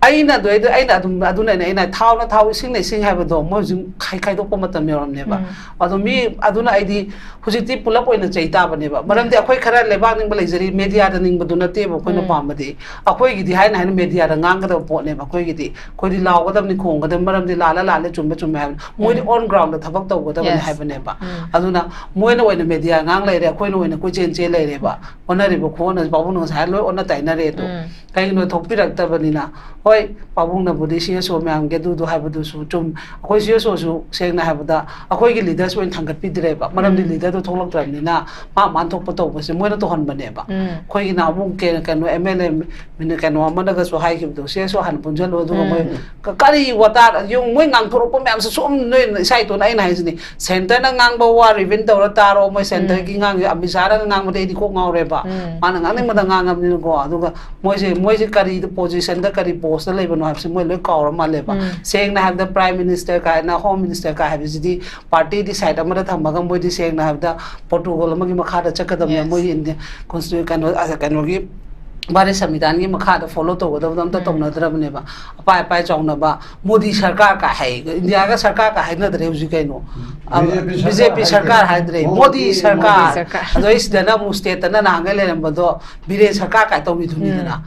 aina do aina aduna aina thau sing nei sing haba do mo jing khai do pa matam yoram ne ba adu mi aduna aidi hujiti pulap oina chaita bane ba maram de akhoi khara lebak ning ba leijari media da ning ba du na te ba khoi na pam ba de akhoi gi di haina haina media da ngang ga da po ne ba khoi gi di khoi di law ga dam ni khong ga dam maram de la chum ha moi di on ground da thabak taw ga da ba hai ba ne ba aduna moi na oina media ngang lai re akhoi na oina ko chen lai re ba onari ba kho na ba bu no sa loi ona tai na re to kai no thok pi rak ta ba ni na hoi pabung na budi sia so myam ge du ha bu su chum akhoi sia so su seng na ha ba da akhoi gi leaders oin thangat pi dire ba maram di leader to tholak tram ni na ma man thok pa to ba se moi na to hon ba ne ba khoi gi na mung ke ka no MLA min ka no ma na ga so hai ki do sia so han pun jalo du moi ka kari wata yung moi ngang thoro pa myam so som noi sai to na ina hai ni center na ngang ba wa revin to ra ta ro moi center gi ngang amisara ngang ma de di ko ngaw re ba ma na ngang ni ma da ngang am ni ko adu ga moi se kari position da kari post la lebano habse moi le kawra ma leba seng na have the prime minister ka na home minister ka have di party di side amara thamaga moi di seng na have the protocol ma gi makha da chakadam ya moi india constitution kan gi bare samvidan gi makha da follow to godam dam ta tomna drabne ba pai chawna ba modi sarkar ka hai india ga sarkar ka hai na dre uji kai no BJP sarkar hai dre modi sarkar ado is dana mu state na na ngale ram do bire sarkar ka to mi thuni na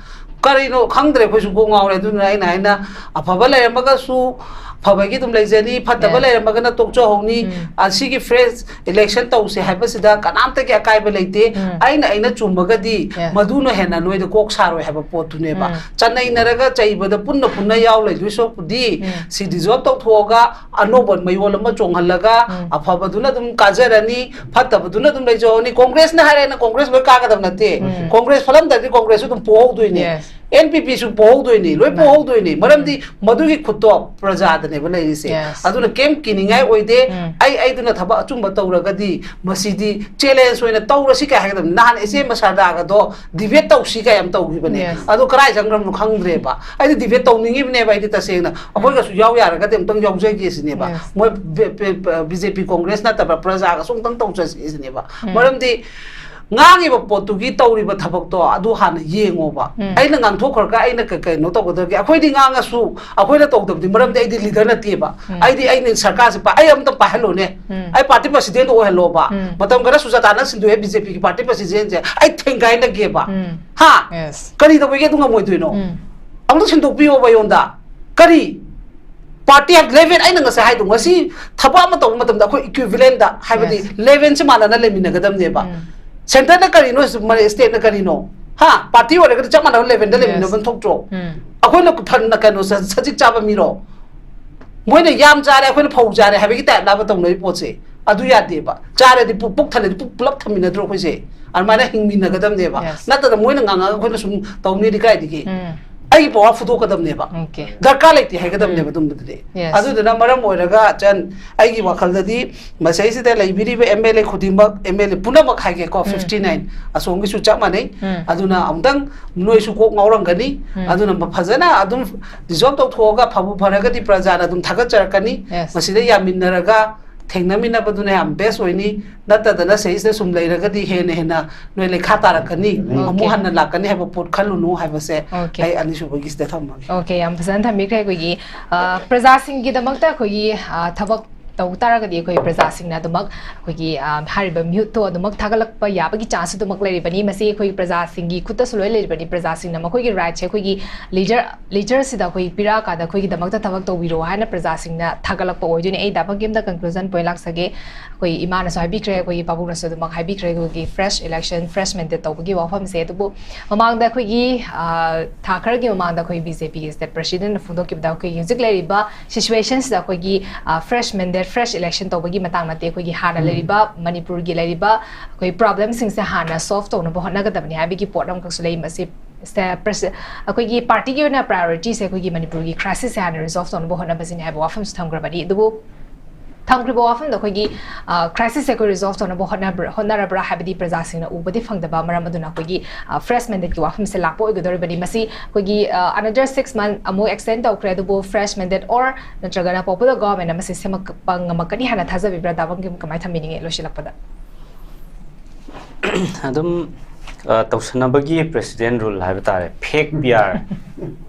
karino khangdre ko su go ngawre du na ina afaba le maga su फबगी तुम लेजनी फतब लेरमगना तोकचो होनी असिगी fresh election तौसे हाइबसिदा कनामते के अकाइब लेते आइना चुमगदी मदुनो हेना नोइद Coke सारो हैब पोतुनेबा चन्नई नरगा चैबद पुन्न पुन्न याव लेजुसो पुदी सि डिजॉल्व तौथोगा अनोबन मयोल म चोंगहलगा अफबदुना तुम काजरनी फतबदुना तुम लेजोनी कांग्रेस न हारेना कांग्रेस ब कागदम नते कांग्रेस फलम ददी कांग्रेस तुम पोहदुइने NPP su pohdoi ni loi pohdoi ni maramdi madugi khutto prajad ne bale ise aduna kem kiningai oide ai duna thaba achumba tawragadi masidi challenge oina tawra si ka hagdam nan ese masada ga do debate taw si ka yam tawgi bane adu karai jangram nu khangdre ba ai debate tawningi bne ba ite tasena apoi ga su yaw yara ga tem tang yaw jai gi sine ba moi BJP Congress na ta praja ga sung tang taw chas sine ba maramdi ngangiba potugi tawriba thabakto adu hana yengoba aina ngangthokharka aina kai no tawgadagi akhoi di nganga su akhoi na tawdabdi maram de di leader na tiba ai di aina sarkar se pa ai am ta pahalo ne ai party president o hello ba matam gara sujata na sindu BJP ki party president je ai thengai na ge ba ha kari da bege dunga moi duino amdu sindu piyo ba yonda kari party have level ai nang sa hai dung asi thaba ma taw matam da khoi equivalent da haibadi level se mana na lemina gadam ne ba center na kari no state na kari no ha party ore ga chama na level da lemina ban thok tro akhoi na than na kano sajik chaba mi ro moi na yam jare akhoi na phau jare haibagi ta la ba taw noi pot se adu ya de ba jare di puk thane di puk plap thamina dro khoi se armana hingmi na gadam ne ba na ta moi na nganga akhoi na sum taw ni di kai di ki ai pawa fudo kadam ne ba darka lekti hai kadam ne ba dum de adu dana maram oiraga chan ai gi wakhal dadi masai se te laibiri be MLA khudimba MLA punamak hai ke ko 59 asongi su chama nei aduna amdang noi su ko ngaurang gani aduna phajana adum dissolve to thoga phabu pharaga di prajana adum thagat charakani masida yaminaraga thengnaminna baduna am best oini nata dana sei se sum leiraga di hena noi lekha tarakani amu hanna lakani haba pot khalunu haba se ai ani su bagi ste thamma okay am phasan thami krai ko gi praja singh gi damakta ko gi thabak tau taragadi koi praja singh na damak ko gi hariba mute to damak thagalak pa yabagi chance damak leri bani masi koi praja singh gi khuta suloi leri bani praja singh na makoi gi right che koi gi leader sida koi pira ka da koi gi damak ta thabak to biro haina praja singh na thagalak pa oiduni ei dabak game da conclusion point lak sage koi imana so habi kre koi babu na so damak habi kre ko gi fresh election fresh mandate to gi wafam se to bu mamang da koi gi thakar gi mamang da koi BJP state president fundo ki da koi music leri ba situations da koi gi fresh mandate fresh election to bagi matang na te koi gi hana leriba manipur gi leriba koi problem sing se hana solve to na bo na ga dabni habi gi pot ram ka sulei masi koi gi party gi na priority se koi gi manipur gi crisis hana resolve to na bo na basin habi wafam stham gra bani du thangri bo wafam da koi gi crisis se koi resolve to na bo hona ra bra habi di praja sing na u badi phang da ba maram aduna koi gi fresh mandate gi wafam se lakpo oi godor bani masi koi gi another 6 month amu extend to credible fresh mandate or natraga na popular government na masi semak pang makani hana thaza bi bra da bang kim kamai thamini lo shilakpada adum tawsanabagi president rule haiba tare fake PR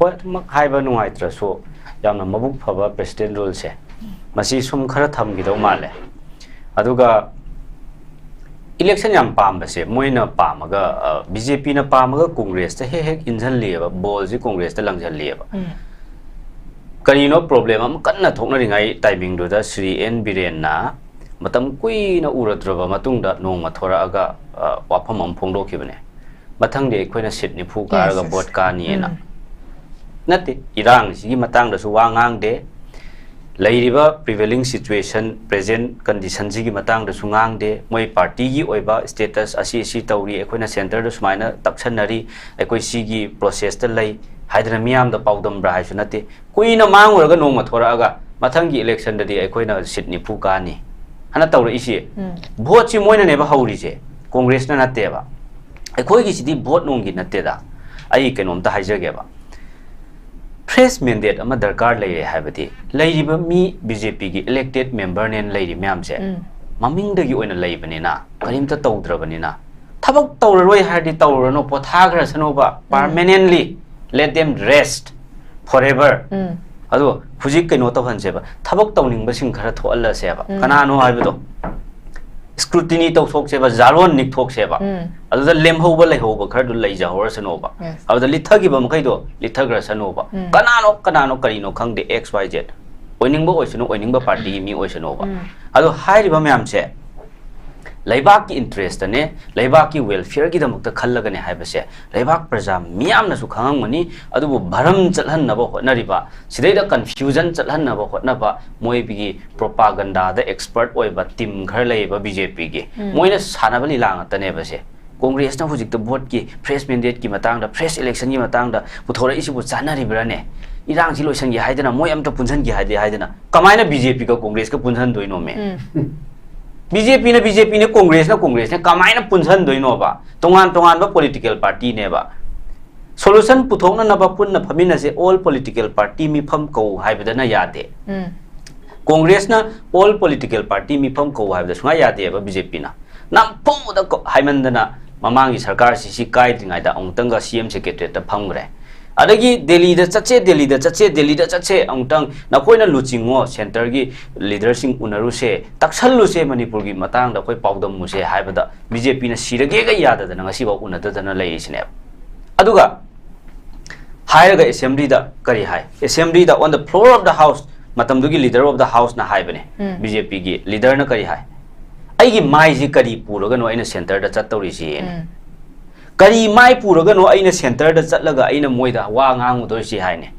hoi mak haiba nungai tra so yamna mabuk phaba president rule se masi sum khara tham gi do male aduga election yam pam ba se moina pamaga BJP na pamaga congress ta he injan leba ball ji congress ta langjal leba karino problem am kanna thokna ringai timing do da Sri N Biren na matam kui na uradraba matung da nongma thora aga wafam am phongdo khibane mathang de khoina sit ni phu ka ga bot ka ni na nati irang sigi matang da su wa ngang de lairiba prevailing situation present condition ji gi matang da su ngang de moi party gi oiba status asi tauri ekhoina center da sumaina takchanari ekoi sigi process ta lai haidra miam da paudam bra hai sunate kuina mang uraga nongma thora aga mathang gi election da di ekhoina sit ni phu ka ni hana tawra isi vote chi moina ne ba hauri je congress na natte ba ekoi gi sidi vote nong gi natte da ai kenom ta haijage ba fresh mandate ama darkar lai haibati lairiba mi BJP gi elected member nen lairi myam se maming da gi oina lai bani na karim ta tawdra bani na thabak tawroi hardi tawrano pothagra sanoba permanently let them rest forever ado hujik keno tawhan se ba thabak tawning ba sing khara thoalla se ba kanano haibado scrutiny to thok se ba jalon nik thok se ba adu da lem ho ba lai ho ba khar du lai ja hor sano ba adu da lithagi ba makai do lithagra sano ba kanano karino khang de XYZ oining ba oisano oining ba party mi oisano ba adu hairi ba myam se laibak ki interest ne laibak ki welfare gi damak ta khallaga ne haiba se laibak praja miyam na su khangang mani adu bu bharam chalhan na ba hotna riba sidai da confusion chalhan na ba hotna ba moi bi propaganda da expert oi ba team ghar lai ba BJP gi moina sana bali lang ta ne ba se congress na hujik ta vote ki fresh mandate ki matang da fresh election gi matang da puthora isi bu chana ribra ne irang si loisan gi haidana moi am ta punsan gi haidana kamaina BJP ka congress ka punsan doino me BJP ne Congress ne kamaina punsan doino ba tongan ba political party ne ba solution puthongna na ba punna phamina se all political party mi pham ko haibada na yade Congress na all political party mi pham ko haibada sunga yade ba BJP na nam pho da haimandana mamangi sarkar si kaidringai da ongtanga CM secretary ta phamgre adagi Delhi da chache ongtang nakoina luchingo center gi leader sing unaru se taksallu se manipur gi matang da koi pawdam mu se haibada BJP na sirage ga yada da ngasi ba unada da na lei sine aduga hairaga assembly da kari hai assembly da on the floor of the house matamdugi leader of the house na haibane BJP gi leader na kari hai aigi mai ji kari puroga no aina center da chattauri si kari mai puroga no aina center da chatlaga aina moida wa ngangu do si haine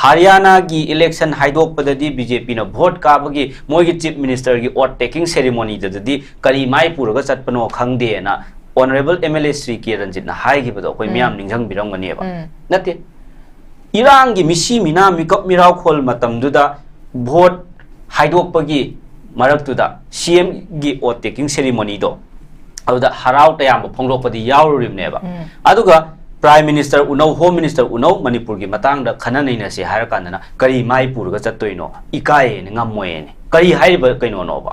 Haryana gi election haidok padadi BJP na vote ka bagi moigi chief minister gi oath taking ceremony da di kari mai puroga chatpano khangde na honorable MLA Sri K Ranjit na hai gi bado koi miam ningjang birang ngani ba nate irang gi misi mina mikap mirau khol matam duda vote haidok pagi marak tuda CM gi oath taking ceremony do aduda harau tayam phonglok padi yawrim neba aduga prime minister unau home minister unau manipur gi matang da khana nei na se har kan na kari mai pur ga chattoino ikaye ne ngamoe ne kari haiba kaino no ba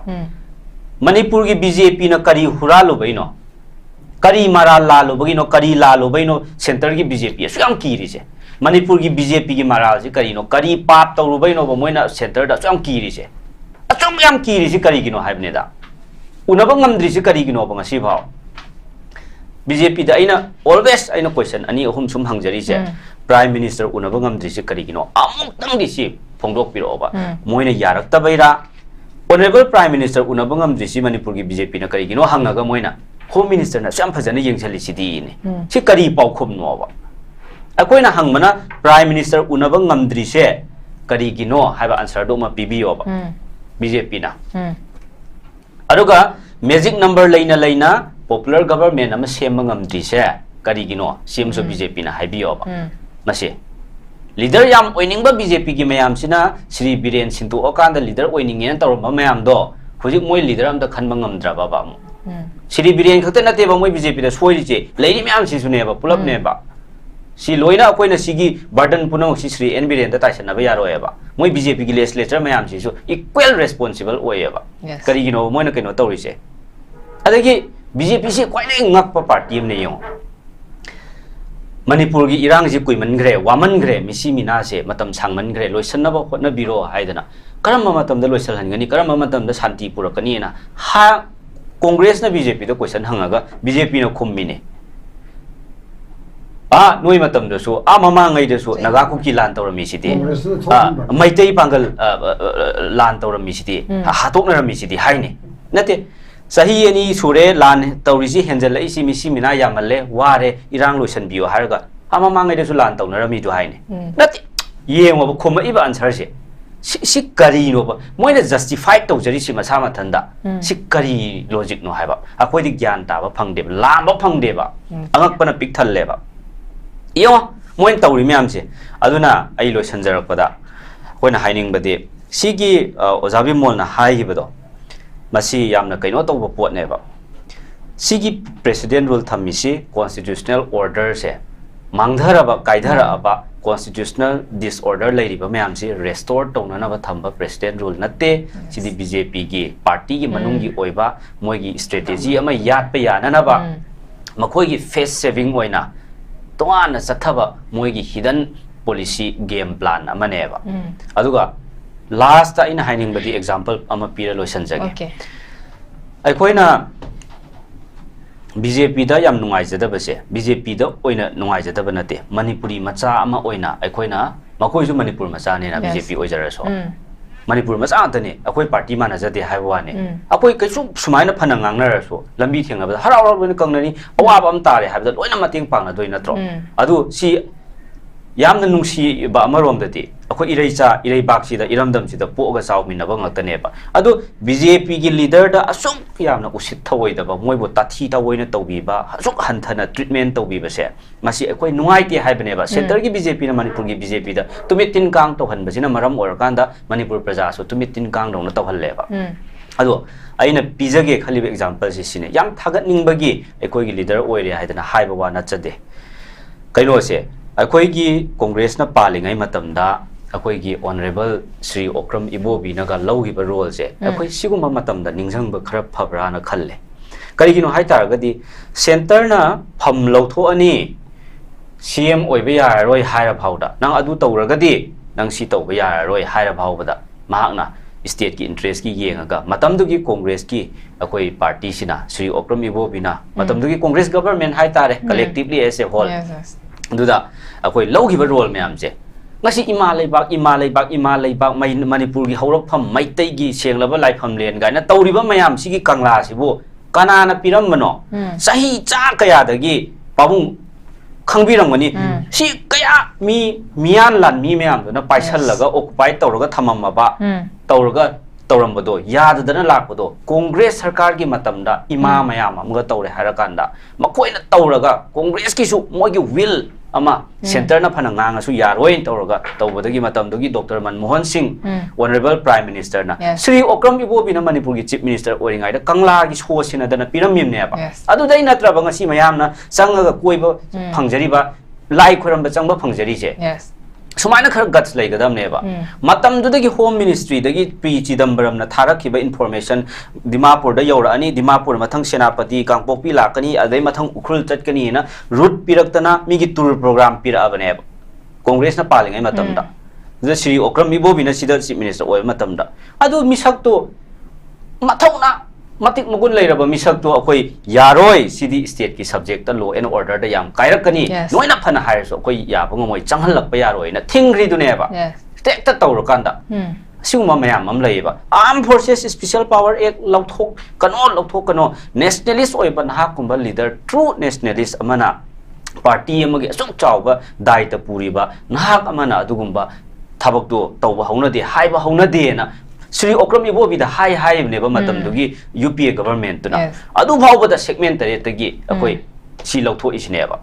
manipur gi BJP na kari huralo baino kari mara lalo bagino kari lalo baino center gi BJP su yang kiri se manipur gi BJP gi mara ji kari no kari pap tawru baino ba moina center da su yang kiri se achong yang kiri si kari gi no haibne da unaba ngamdri si kari gi no ba ngasi bhaw BJP da aina always aina question ani ahum sum hangjari se prime minister unaba ngamdri si kari gi no amuk tang di si phongdok piro ba moina yarak ta baira honorable prime minister unaba ngamdri si manipur gi BJP na kari gi no hangnaga moina home minister na sam phajana yengchali sidi ni si kari pau khum no ba akoina hangmana prime minister unaba ngamdri se kari gi no haiba answer do ma pibiyo ba BJP na aduga magic number leina popular government ama sema ngamdri se kari gi no CM so BJP na haibiyo ba mase leader yam oiningba BJP gi mayam sina Sri Biren Sintu okanda leader oiningen tawrma mayam do hujik moi leader am da khanba ngamdra ba ba Sri Biren khakta na te ba moi BJP da soi je leiri mayam si sune ba pulap ne ba si loina koi na sigi burden puno si Sri N Biren da taisana ba yaro ba moi BJP gi legislature mayam si so equal responsible oye ba kari gi no moi na keno tawri se adagi BJP si kwai na ngak pa party am ne yo Manipur gi irang ji kuiman gre waman gre misi mina se matam sangman gre loisan na ba khotna biro haidana karam matam da loisal hangani karam matam da shanti purakani na ha Congress na BJP da question hangaga BJP na khummi noi matam da su mama ngai da su naga ku ki lan tawra mi siti maitai pangal lan tawra mi siti hatok na mi siti haine nate sahi ani sure lan tawrisi henjal isi misi mina yamalle ware irang loisan biyo harga mama ngai da su lan tawna mi du haine nate yengo ba khoma iba answer se si kari no ba moina justify to jari si masa ma thanda si kari logic no haiba akoi di gyan ta ba phangde ba lam ba phangde ba angak pana pik thalle ba iyo moin tawri myam se aduna ai lo sanjarak pada koina haining bade sigi ojabi mol na hai gi bado masi yamna kaino to ba pot ne ba sigi president rule thammi si constitutional order se mangdhara ba kaidhara ba constitutional disorder lairiba mayam si restore tongna ba thamba president rule natte sidi BJP gi party gi manungi oiba moigi strategy ama yat pa yana na ba makoi gi face saving oina toana sathaba moigi hidden policy game plan ama ne ba aduga last ta in haining badi example ama pira loisan jage okay aikoina BJP da yam nungai jadaba se BJP da oina nungai jadaba nate Manipuri macha ama oina aikoina makoi ju Manipur macha ne na BJP oijara so Manipur macha ta ne akoi party mana jade haiwa ne akoi kaisu sumaina phanang ngnar so lambi thenga ba harau ro kangnani awab am tare habda loina mating pangna doina tro adu si yamna nungsi ba amarom dati akoi iraicha irai baksi da iramdam si da poga saw min na ba ngakta ba adu BJP gi leader da asum yamna usit thawoi da ba moibo tathi tawoi na tawbi ba asuk hanthana treatment tawbi ba se masi akoi nungai ti haibane ba center gi BJP na Manipur gi BJP da tumitin kang to han basina maram or kanda Manipur praja so tumitin kang dong na tawhalle ba adu aina pizage khali example si sine yam thagat ningbagi akoi gi leader oire haidana haiba wa na chade kaino se akoi gi Congress na palingai matamda akoi gi honorable Sri Okram Ibobi naga laugi ba role se akoi siguma matamda ningjang ba khara phabra na khalle ꯀꯔꯤꯒꯤꯅꯣ ꯍꯥꯏꯇꯥꯔꯒꯗꯤ ꯁꯦꯟꯇꯔꯅ ꯐꯝ ꯂꯧꯊꯣꯛꯑꯅꯤ CM ꯑꯣꯏꯕ ꯌꯥꯔꯔꯣꯏ ꯍꯥꯏꯔ ꯐꯥꯎꯗ ꯅꯪ ꯑꯗꯨ ꯇꯧꯔꯒꯗꯤ ꯅꯪ ꯁꯤ ꯇꯧꯕ ꯌꯥꯔꯔꯣꯏ ꯍꯥꯏꯔ ꯐꯥꯎꯕꯗ ꯃꯍꯥꯛꯅ ꯁ꯭ꯇꯦꯠꯀꯤ ꯏꯟꯇꯔꯦꯁꯀꯤ ꯌꯦꯡꯉꯒ ꯃꯇꯝꯗꯨꯒꯤ ꯀꯣꯡꯒ꯭ꯔꯦꯁꯀꯤ ꯑꯩꯈꯣꯏ ꯄꯥꯔꯇꯤꯁꯤꯅ ꯁ꯭ꯔꯤ ꯑꯣꯀ꯭ꯔꯝ ꯏꯕꯣꯕꯤꯅ ꯃꯇꯝꯗꯨꯒꯤ ꯀꯣꯡꯒ꯭ꯔꯦꯁ ꯒꯕꯔꯟꯃꯦꯟ ꯍꯥꯏꯇꯥꯔꯦ ꯀꯂꯦꯛꯇꯤꯚꯂꯤ ꯑꯦꯁ ꯑꯦ ꯍꯣꯜ ꯑꯗꯨꯗ ꯑꯩꯈꯣꯏ ꯂꯧꯈꯤꯕ ꯔꯣꯜ ꯃꯌꯥꯝꯁꯦ ꯉꯁꯤ ꯏꯃꯥ ꯂꯩꯕꯥꯛ ꯃꯅꯤꯄꯨꯔꯒꯤ ꯍꯧꯔꯛꯐꯝ ꯃꯩꯇꯩꯒꯤ ꯁꯦꯡꯂꯕ ꯂꯥꯏꯐꯝꯂꯦꯟ ꯒꯥꯏꯅ ꯇꯧꯔꯤꯕ ꯃꯌꯥꯝꯁꯤꯒꯤ ꯀꯪꯂꯥꯁꯤꯕꯨ ꯀꯅꯥꯅ ꯄꯤꯔꯝꯕꯅꯣ ꯆꯍꯤ ꯆꯥ ꯀꯌꯥꯗꯒꯤ ꯄꯥꯕꯨꯡ ꯈꯪꯕꯤꯔꯝꯒꯅꯤ ꯁꯤ ꯀꯌꯥ ꯃꯤꯌꯥꯟ ꯂꯥꯟꯃꯤ ꯃꯌꯥꯝꯗꯨꯅ ꯄꯥꯏꯁꯜꯂꯒ ꯑꯣꯀꯨꯄꯥꯏ ꯇꯧꯔꯒ ꯊꯝꯃꯝꯃꯕ ꯇꯧꯔꯒ ꯇꯧꯔꯝꯕꯗꯣ ꯌꯥꯗꯗꯅ ꯂꯥꯛꯄꯗꯣ ꯀꯣꯡꯒ꯭ꯔꯦꯁ ꯁꯔꯀꯥꯔꯒꯤ ꯃꯇꯝꯗ ꯏꯃꯥ ꯃꯌꯥꯝ ꯑꯃꯒ ꯇꯧꯔꯦ ꯍꯥꯏꯔꯀꯥꯟꯗ ꯃꯈꯣꯏꯅ ꯇꯧꯔꯒ ꯀꯣꯡꯒ꯭ꯔꯦꯁꯀꯤꯁꯨ ꯃꯣꯏꯒꯤ ꯋꯤꯜ ꯑꯃ ꯁꯦꯟꯇꯔꯅ ꯐꯅ ꯉꯥꯡꯉꯁꯨ ꯌꯥꯔꯣꯏꯅ ꯇꯧꯔꯒ ꯇꯧꯕꯗꯒꯤ ꯃꯇꯝꯗꯨꯒꯤ ꯗꯣꯛꯇꯔ ꯃꯟꯃꯣꯍꯟ ꯁꯤꯡ ꯑꯣꯅꯔꯦꯕꯜ ꯄ꯭ꯔꯥꯏꯝ ꯃꯤꯅꯤꯁꯇꯔꯅ ꯁ꯭ꯔꯤ ꯑꯣꯀ꯭ꯔꯝ ꯏꯕꯣꯕꯤꯅ ꯃꯅꯤꯄꯨꯔꯒꯤ ꯆꯤꯞ ꯃꯤꯅꯤꯁꯇꯔ ꯑꯣꯏꯔꯤꯉꯩꯗ ꯀꯪꯂꯥꯒꯤ ꯁꯣ ꯁꯤꯟꯅꯗꯅ ꯄꯤꯔꯝꯃꯤꯕꯅꯦꯕ ꯑꯗꯨꯗꯩ ꯅꯠꯇ꯭ꯔꯕ ꯉꯁꯤ ꯃꯌꯥꯝꯅ ꯆꯪꯉꯒ ꯀꯣꯏꯕ ꯐꯪꯖꯔꯤꯕ ꯂꯥꯏ ꯈꯣꯏꯔꯝꯕ ꯆꯪꯕ ꯐꯪꯖꯔꯤꯁꯦ सुमायना खर गट्स लेगदमनेबा मतमदुदगी होम मिनिस्ट्रीदगी पी चिदंबरमना थारखिबा इन्फॉर्मेशन दिमापुरदा यौरानी दिमापुर मथंग सेनापति कांगपोपी लाकनी अदै मथंग उखुल चटकनी ना रूट पिरक्तना मिगी टूर प्रोग्राम पिराबनेबा कांग्रेसना पालिङै मतमदा द श्री ओक्रम इबोबिना सिदा चीफ मिनिस्टर ओय मतमदा अदु मिसक्तो मथौना मतिक मगुन लेरबा मिसक्तो अखोय यारोय सिदी स्टेट की सब्जेक्ट लॉ एंड ऑर्डर दा याम कायरकनी नोइना फना हायरसो अखोय याबो ngomoi changhallakpa yaroy na thingri duneba tek ta tawrokanda सिगुमा मयाम अम लैबा आर्म फोर्सेस स्पेशल पावर एक लौथोक कनो नेशनलिस्ट ओइबा नाकुंबा लीडर ट्रू नेशनलिस्ट अमना पार्टी अमगे असुक चावबा दायित्व पुरीबा नाहक अमना अदुगुंबा थबकदो तौबा हौनदे हाइबा हौनदे ना श्री ओक्रम इबोबिदा हाइबनेबा मतमदुगी यूपीए गवर्नमेंट तुना अदु भावबदा सेगमेंट तरेतगी अखोय सी लौथो इसिनेबा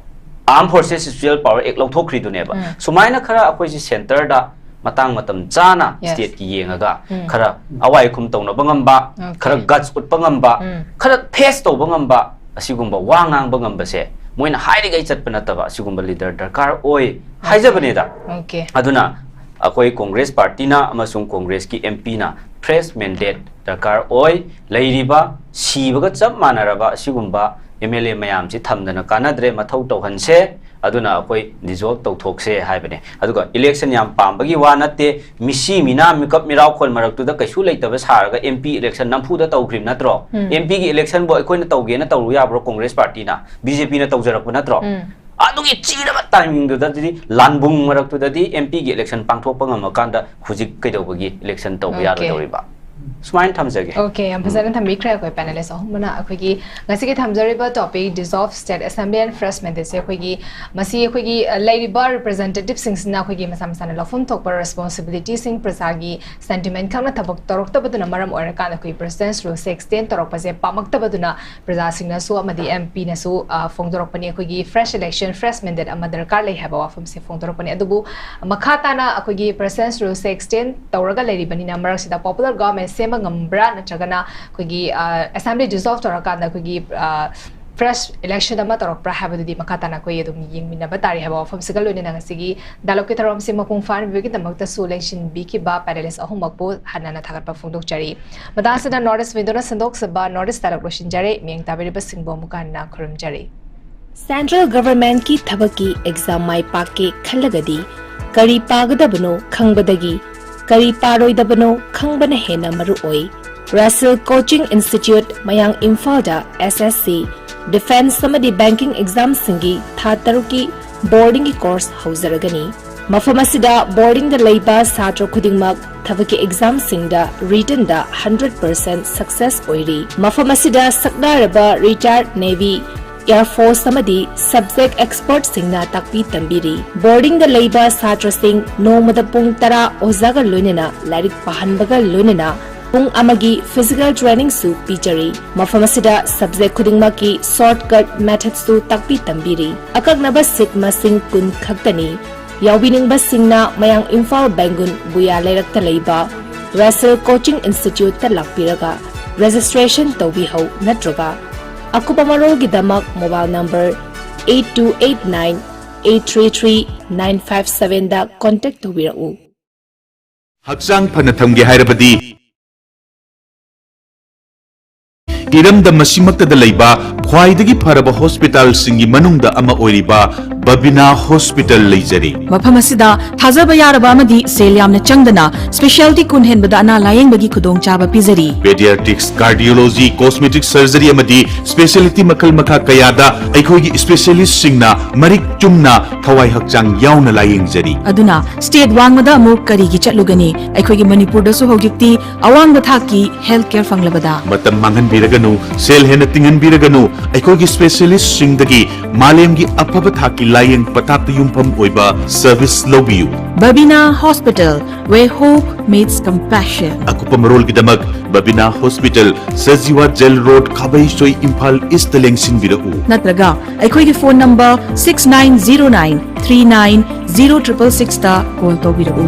आर्म फोर्सेस स्पेशल पावर एक लौथोखरी दुनेबा सुमाइना खरा अखोय सि सेंटर दा matang matam chana state ki yengaga khara awai khum tawna bangamba khara guts ut bangamba khara face to bangamba asigumba wangang bangamba se moina hairi gai chatpana taba asigumba leader darkar oi haijabane da okay aduna akoi congress party na amasung congress ki mp na fresh mandate darkar oi leiriba sibaga chap manaraba asigumba mla mayam si thamdana kanadre mathau tawhanse aduna akoi dissolve tawthokse haibane aduga election yam pambagi wa natte misi mina mikap mirau khol maraktu da kaisu leitaba saraga mp election namfu da tawkhrim natro mp gi election bo akoi na tawge na tawru ya bro congress party na bjp na tawjarak natro adugi chiraba timing da di lanbung maraktu da di mp gi election pangthokpa ngamakanda hujik kaidobagi election tawba ya doriba Smain thamjage. Okay, am present thamikre koi panelist ahumna akhoi ngasi ki thamjariba topic dissolve state assembly and fresh mandate se akhoi masi akhoi lairiba representative sing na akhoi masam sana lafum thokpa responsibility sing prasagi sentiment khangna thabak torok tabaduna maram oiraka akhoi president rule 16 torok pase pamak tabaduna praja sing na su amadi mp na su phongdorok pani akhoi fresh election fresh mandate amadar kar lei haba wafum se phongdorok pani adubu makha na akhoi president rule 16 tawraga lairibani na marak sida popular government sema ngambra natragana kogi assembly dissolve torakana kogi fresh election ama torokpra habadi makatana koi edum yingmina batari haba ofam sigal lone ngasigi dalok ke tarom sima pung fan bi ki damakta su election bi ki ba panelist ahumakpo hanana thagat pa phongdok chari madasana northeast windona sandok saba northeast talak roshin jare meng tabiri ba singbo mukanna khurum jare central government ki thabaki exam mai pakke khallagadi kari pagadabno khangbadagi kari paroidabano khangbana hena maru oi Russell Coaching Institute mayang Imphal da SSC Defense samadi banking exam singi tha taruki boarding course hauzaragani mafamasida boarding da leiba satra khudingmak thabaki exam singda written da 100% success oiri mafamasida sakdaraba retired navy Air Force samadi subject expert singna takpi tambiri boarding da leiba satra sing nomada pung tara ozaga loinena lairik pahanbaga loinena pung amagi physical training su pichari mafamasida subject khudingma ki shortcut methods su takpi tambiri akagnaba sit masing kun khaktani yawbining ba singna mayang Imphal Bangun buya leirakta leiba Russell Coaching Institute ta lakpiraga registration tawbi hau natroga Akupamarol gidamak mobile number 8289-833-957 da contact tawirau. Haksang phana thamge hairabadi इरमदम मसिमक्तदा लैबा ख्वाइदगी फरबा hospital सिंगी मनुंगदा अमा ओइरिबा Babina hospital लेजरी मफम असिदा थाजबा यारबा अमदी सेल यामना चंगदना स्पेशलिटी कुन हेनबदा अना लायेंगबगी खुदोंग चाबा पिजरी पेडियाट्रिक्स कार्डियोलॉजी कॉस्मेटिक सर्जरी अमदी स्पेशलिटी मखल मखा कयादा अखोगी स्पेशलिस्ट सिंगना मरिक चुमना थवाई हक्चांग यावना लायेंगजरी अदुना स्टेट वांगमदा अमुक करीगी चटलुगनी अखोगी मणिपुरदसु होगिक्ति अवांग थाकी हेल्थ केयर फंगलबदा मतम मांगन बिरगनु सेल हेन तिंगन बिरगनु अखोगी स्पेशलिस्ट सिंगदगी मालेमगी अफब थाकी लायेंग पताक युमफम ओइबा सर्विस लोबियु बबिना hospital where hope meets compassion अकुपा मरोल गिदमक बबिना हॉस्पिटल सजीवा जेल रोड खाबई सोई इम्फाल ईस्ट लेंगसिन बिरउ नत्रगा अखोगी फोन नंबर 6909390666 ता कॉल तोबिरउ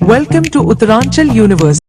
Welcome to Uttaranchal University.